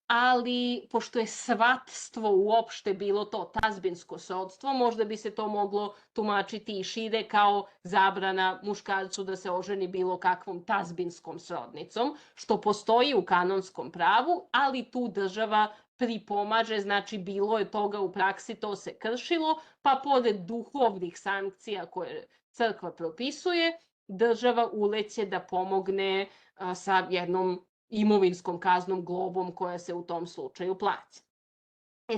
ali pošto je svatstvo uopšte bilo to tazbinsko srodstvo, možda bi se to moglo tumačiti i šire kao zabrana muškarcu da se oženi bilo kakvom tazbinskom srodnicom, što postoji u kanonskom pravu, ali tu država pripomaže, znači bilo je toga u praksi, to se kršilo, pa pored duhovnih sankcija koje crkva propisuje, država uleće da pomogne sa jednom imovinskom kaznom, globom, koja se u tom slučaju plaća.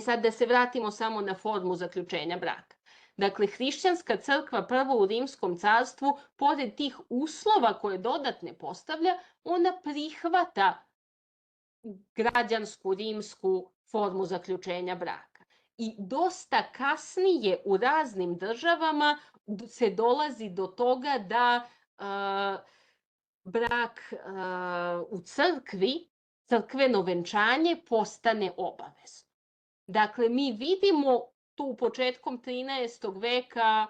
Sad da se vratimo samo na formu zaključenja braka. Dakle, hrišćanska crkva prvo u Rimskom carstvu, pored tih uslova koje dodatne postavlja, ona prihvata građansku rimsku formu zaključenja braka. I dosta kasnije u raznim državama se dolazi do toga da brak u crkvi, crkveno venčanje postane obavezno. Dakle, mi vidimo tu početkom 13. veka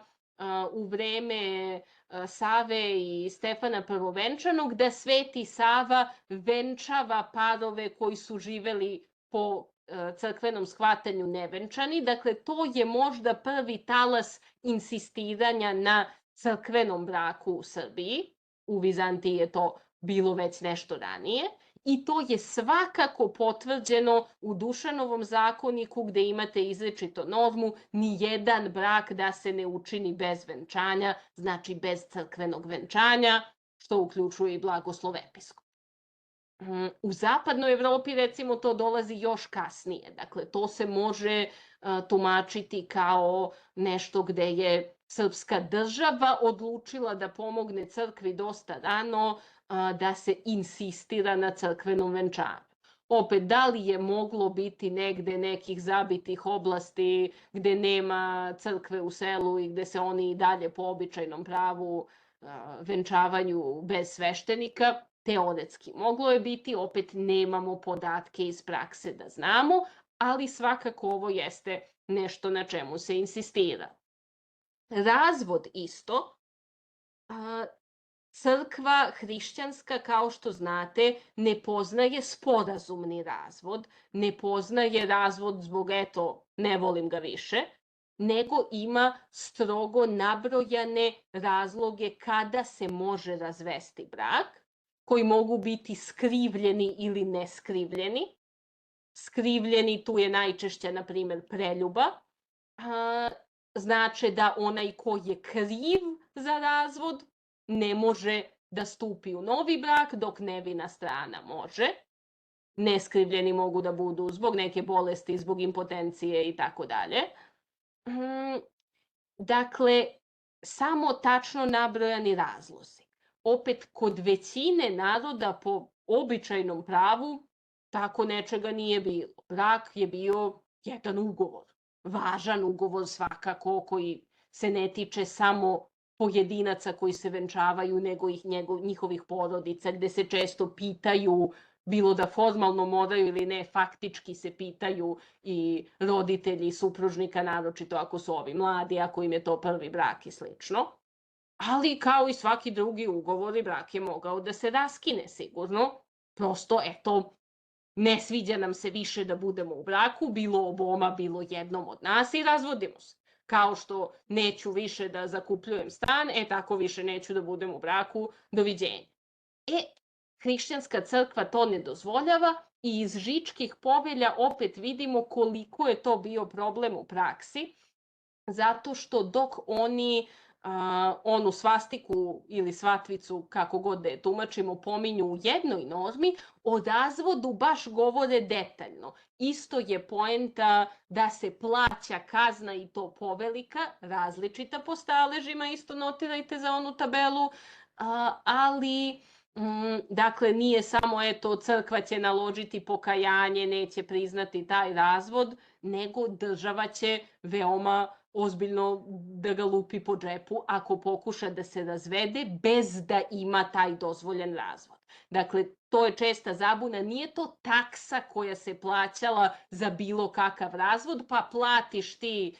u vreme Save i Stefana Prvovenčanog da Sveti Sava venčava parove koji su živeli po crkvenom shvatanju nevenčani. Dakle, to je možda prvi talas insistiranja na crkvenom braku u Srbiji. U Vizantiji je to bilo već nešto ranije. I to je svakako potvrđeno u Dušanovom zakoniku, gde imate izričito normu nijedan brak da se ne učini bez venčanja, znači bez crkvenog venčanja, što uključuje i blagoslov episkop. U zapadnoj Evropi, recimo, to dolazi još kasnije. Dakle, to se može tumačiti kao nešto gde je srpska država odlučila da pomogne crkvi dosta rano, da se insistira na crkvenom venčanju. Opet, da li je moglo biti negde nekih zabitih oblasti gde nema crkve u selu i gde se oni i dalje po običajnom pravu venčavaju bez sveštenika? Teoretski moglo je biti, opet nemamo podatke iz prakse da znamo, ali svakako ovo jeste nešto na čemu se insistira. Razvod isto. Crkva hrišćanska, kao što znate, ne poznaje sporazumni razvod, ne poznaje razvod zbog eto, ne volim ga više, nego ima strogo nabrojane razloge kada se može razvesti brak, koji mogu biti skrivljeni ili neskrivljeni. Skrivljeni, tu je najčešće, na primjer, preljuba. Znači da onaj ko je kriv za razvod ne može da stupi u novi brak, dok nevina strana može. Neskrivljeni mogu da budu zbog neke bolesti, zbog impotencije i tako dalje. Dakle, samo tačno nabrojani razlozi. Opet, kod većine naroda po običajnom pravu tako nečega nije bilo. Brak je bio jedan ugovor, važan ugovor svakako, koji se ne tiče samo pojedinaca koji se venčavaju, nego i njihovih porodica, gde se često pitaju, bilo da formalno moraju ili ne, faktički se pitaju i roditelji supružnika, naročito ako su ovi mladi, ako im je to prvi brak i slično. Ali kao i svaki drugi ugovor, brak je mogao da se raskine sigurno. Prosto, eto, ne sviđa nam se više da budemo u braku, bilo oboma, bilo jednom od nas i razvodimo se. Kao što neću više da zakupljujem stan, tako više neću da budem u braku, doviđenja. Hrišćanska crkva to ne dozvoljava i iz Žičkih povelja opet vidimo koliko je to bio problem u praksi, zato što dok oni onu svastiku ili svatvicu, kako god da je tumačimo, pominju u jednoj normi, o razvodu baš govore detaljno. Isto je poenta da se plaća kazna i to povelika, različita po staležima, isto notirajte za onu tabelu, ali dakle nije samo eto crkva će naložiti pokajanje, neće priznati taj razvod, nego država će veoma ozbiljno da ga lupi po džepu ako pokuša da se razvede bez da ima taj dozvoljen razvod. Dakle, to je česta zabuna, nije to taksa koja se plaćala za bilo kakav razvod, pa platiš ti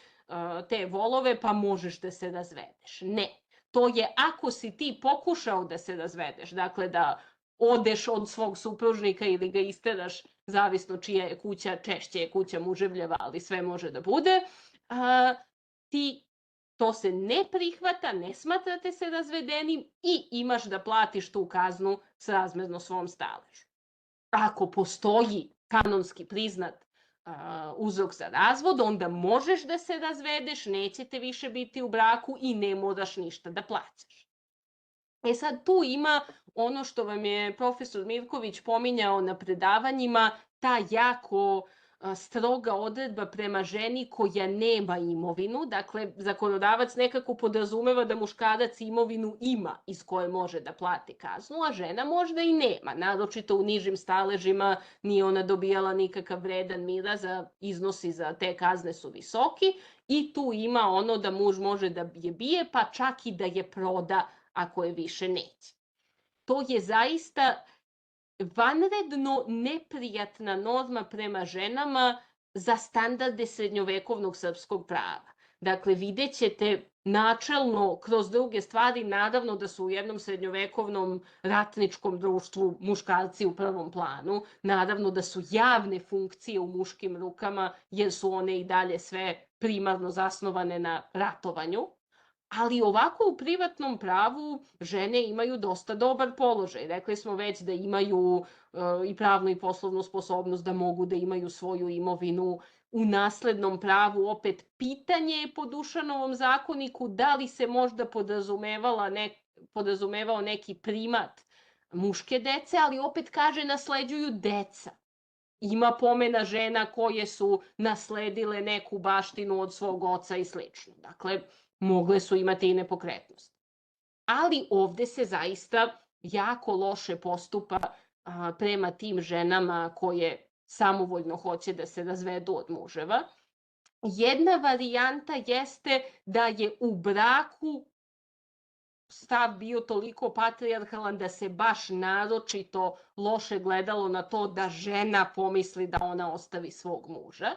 te volove pa možeš da se razvedeš. Ne, to je ako si ti pokušao da se razvedeš, dakle da odeš od svog supružnika ili ga isteraš, zavisno čija je kuća, češće je kuća muževljeva, ali sve može da bude, to se ne prihvata, ne smatrate se razvedenim i imaš da platiš tu kaznu srazmerno svom staležu. Ako postoji kanonski priznat uzrok za razvod, onda možeš da se razvedeš, nećete više biti u braku i ne moraš ništa da plaćaš. Sad tu ima ono što vam je profesor Mirković pominjao na predavanjima, ta jako stroga odredba prema ženi koja nema imovinu. Dakle, zakonodavac nekako podrazumeva da muškarac imovinu ima iz koje može da plati kaznu, a žena možda i nema. Naročito u nižim staležima nije ona dobijala nikakav vredan mira, iznosi za te kazne su visoki i tu ima ono da muž može da je bije, pa čak i da je proda ako je više neće. To je zaista vanredno neprijatna norma prema ženama za standarde srednjovekovnog srpskog prava. Dakle, vidjet ćete načelno kroz druge stvari, naravno da su u jednom srednjovekovnom ratničkom društvu muškarci u prvom planu, naravno da su javne funkcije u muškim rukama jer su one i dalje sve primarno zasnovane na ratovanju, ali ovako u privatnom pravu žene imaju dosta dobar položaj. Rekli smo već da imaju i pravnu i poslovnu sposobnost, da mogu da imaju svoju imovinu. U naslednom pravu opet pitanje je po Dušanovom zakoniku da li se možda podrazumevao neki primat muške dece, ali opet kaže nasleđuju deca. Ima pomena žena koje su nasledile neku baštinu od svog oca i slično. Dakle, mogle su imati i nepokretnost. Ali ovde se zaista jako loše postupa prema tim ženama koje samovoljno hoće da se razvedu od muževa. Jedna varijanta jeste da je u braku stav bio toliko patrijarhalan da se baš naročito loše gledalo na to da žena pomisli da ona ostavi svog muža.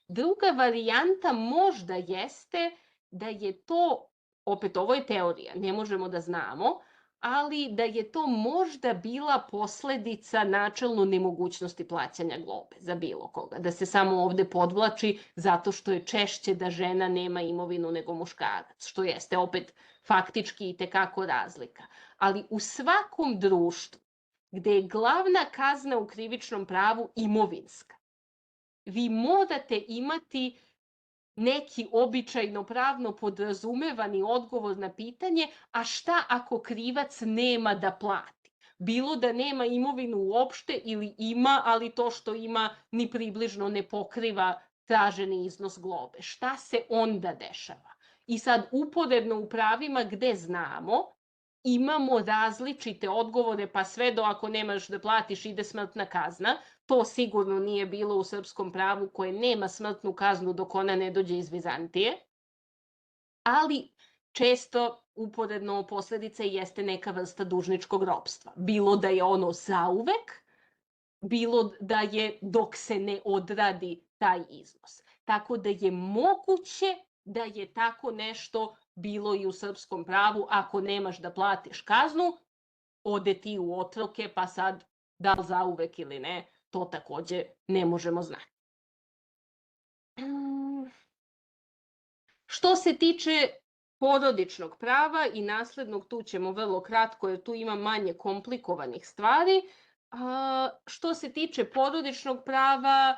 Druga varijanta možda jeste da je to, opet ovo je teorija, ne možemo da znamo, ali da je to možda bila posledica načelno nemogućnosti plaćanja globe za bilo koga. Da se samo ovde podvlači zato što je češće da žena nema imovinu nego muškarac, što jeste opet faktički i tekako razlika. Ali u svakom društvu gde je glavna kazna u krivičnom pravu imovinska, vi morate imati neki običajno pravno podrazumevani odgovor na pitanje, a šta ako krivac nema da plati? Bilo da nema imovinu uopšte ili ima, ali to što ima ni približno ne pokriva traženi iznos globe. Šta se onda dešava? I sad uporedno u pravima gde znamo, imamo različite odgovore, pa sve do ako nemaš da platiš ide smrtna kazna. To sigurno nije bilo u srpskom pravu koje nema smrtnu kaznu dok ona ne dođe iz Vizantije. ali često uporedno posledica jeste neka vrsta dužničkog ropstva. Bilo da je ono zauvek, bilo da je dok se ne odradi taj iznos. Tako da je moguće da je tako nešto bilo i u srpskom pravu, ako nemaš da platiš kaznu, ode ti u otroke, pa sad da li zauvek ili ne, to takođe ne možemo znati. Što se tiče porodičnog prava i naslednog, tu ćemo vrlo kratko, jer tu ima manje komplikovanih stvari. Što se tiče porodičnog prava,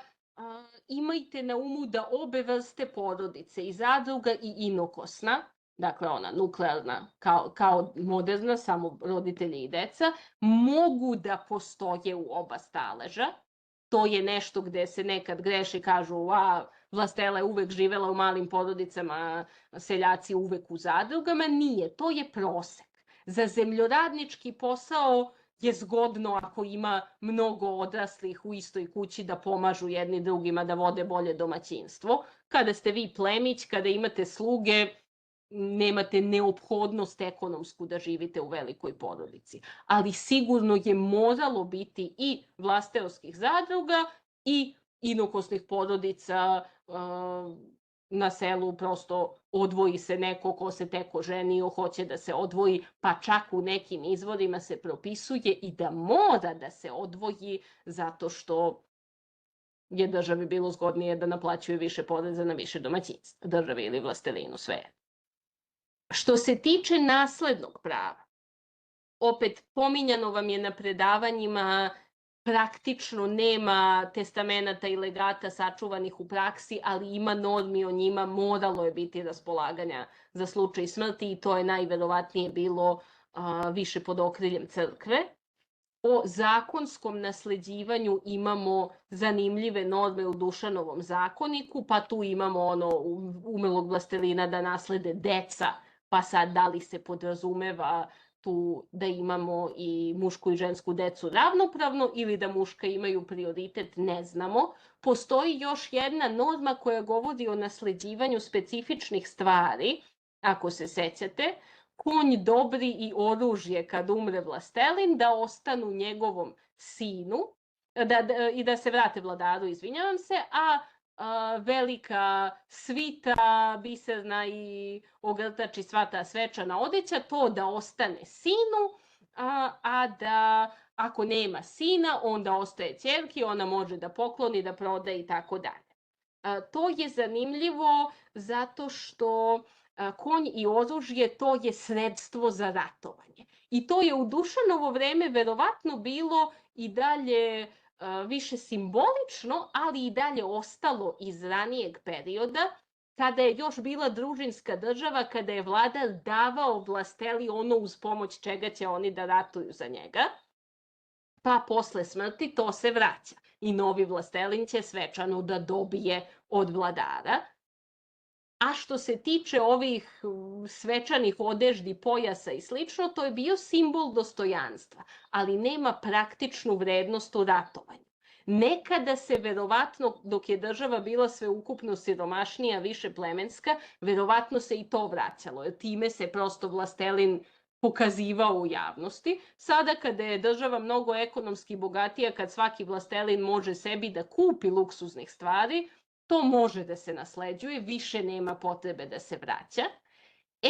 imajte na umu da obe vrste porodice, i zadruga i inokosna, dakle ona nuklearna kao moderna, samo roditelji i deca, mogu da postoje u oba staleža. To je nešto gde se nekad greši, kažu vlastela je uvek živela u malim porodicama, seljaci uvek u zadrugama. Nije, to je prosek. Za zemljoradnički posao je zgodno ako ima mnogo odraslih u istoj kući da pomažu jedni drugima da vode bolje domaćinstvo. Kada ste vi plemić, kada imate sluge, nemate neophodnost ekonomsku da živite u velikoj porodici. Ali sigurno je moralo biti i vlasteoskih zadruga i inokosnih porodica na selu, prosto odvoji se neko ko se tek oženio, hoće da se odvoji, pa čak u nekim izvorima se propisuje i da mora da se odvoji zato što je državi bilo zgodnije da naplaćuju više poreza na više domaćinstva, državi ili vlastelinu, sve. Što se tiče naslednog prava, opet pominjano vam je na predavanjima, praktično nema testamenata i legata sačuvanih u praksi, ali ima normi o njima, moralo je biti raspolaganja za slučaj smrti i to je najverovatnije bilo više pod okriljem crkve. O zakonskom nasleđivanju imamo zanimljive norme u Dušanovom zakoniku, pa tu imamo ono umelog vlastelina da naslede deca, pa sad da li se podrazumeva tu da imamo i mušku i žensku decu ravnopravno ili da muška imaju prioritet, ne znamo. Postoji još jedna norma koja govori o nasleđivanju specifičnih stvari, ako se sećate, konj dobri i oružje kad umre vlastelin, da ostanu njegovom sinu i da se vrate vladaru, izvinjavam se, a velika svita, biserna i ogrtač i sva ta svečana odeća, to da ostane sinu, a da ako nema sina, onda ostaje ćerki, ona može da pokloni, da proda i tako dalje. To je zanimljivo zato što konj i oružje, to je sredstvo za ratovanje. I to je u Dušanovo vreme verovatno bilo i dalje više simbolično, ali i dalje ostalo iz ranijeg perioda, kada je još bila družinska država, kada je vladar davao vlasteli ono uz pomoć čega će oni da ratuju za njega, pa posle smrti to se vraća. I novi vlastelin će svečano da dobije od vladara. A što se tiče ovih svečanih odeždi, pojasa i slično, to je bio simbol dostojanstva, ali nema praktičnu vrednost u ratovanju. Nekada se verovatno, dok je država bila sveukupno siromašnija, više plemenska, verovatno se i to vraćalo, jer time se prosto vlastelin pokazivao u javnosti. Sada kada je država mnogo ekonomski bogatija, kad svaki vlastelin može sebi da kupi luksuznih stvari, to može da se nasleđuje, više nema potrebe da se vraća.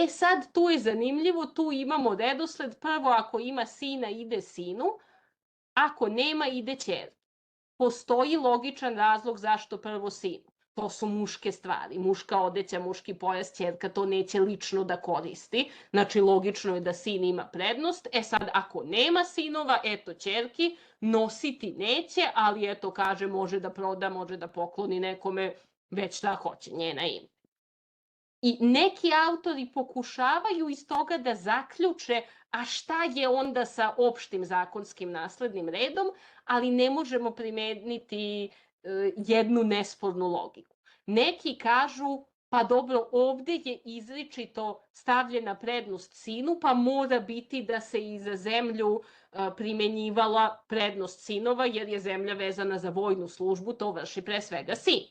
Sad tu je zanimljivo, tu imamo redosled, prvo ako ima sina ide sinu, ako nema ide ćerki. Postoji logičan razlog zašto prvo sinu. To su muške stvari, muška odeća, muški pojas, ćerka to neće lično da koristi, znači logično je da sin ima prednost. Sad ako nema sinova, eto ćerki, nositi neće, ali eto kaže može da proda, može da pokloni nekome, već šta hoće, njena ime. I neki autori pokušavaju iz toga da zaključe a šta je onda sa opštim zakonskim naslednim redom, ali ne možemo primeniti jednu nespornu logiku. Neki kažu, pa dobro, ovde je izričito stavljena prednost sinu, pa mora biti da se i za zemlju primenjivala prednost sinova, jer je zemlja vezana za vojnu službu, to vrši pre svega sin.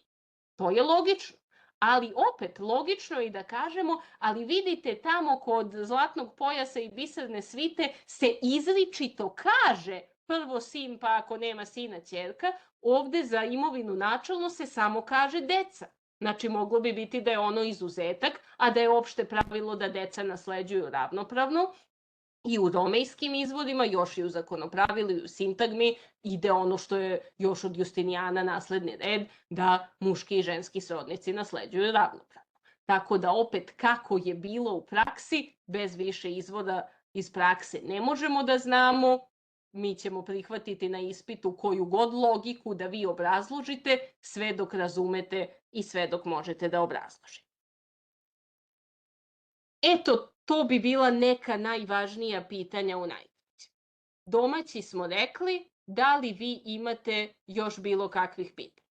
To je logično. Ali opet, logično je i da kažemo, ali vidite tamo kod zlatnog pojasa i biserne svite se izričito kaže prvo sin, pa ako nema sina ćerka, ovde za imovinu načelno se samo kaže deca. Znači, moglo bi biti da je ono izuzetak, a da je opšte pravilo da deca nasleđuju ravnopravno. I u romejskim izvodima, još i u zakonopravilu i u sintagmi ide ono što je još od Justinijana nasledni red, da muški i ženski srodnici nasleđuju ravnopravno. Tako da opet kako je bilo u praksi, bez više izvoda iz prakse ne možemo da znamo, mi ćemo prihvatiti na ispitu koju god logiku da vi obrazložite, sve dok razumete i sve dok možete da obrazložite. Eto, to bi bila neka najvažnija pitanja u najkraće. Domaći smo rekli, da li vi imate još bilo kakvih pitanja?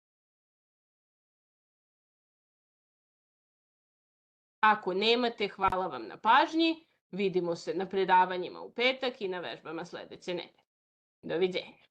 Ako nemate, hvala vam na pažnji. Vidimo se na predavanjima u petak i na vežbama sledeće nedelje. Doviđenja.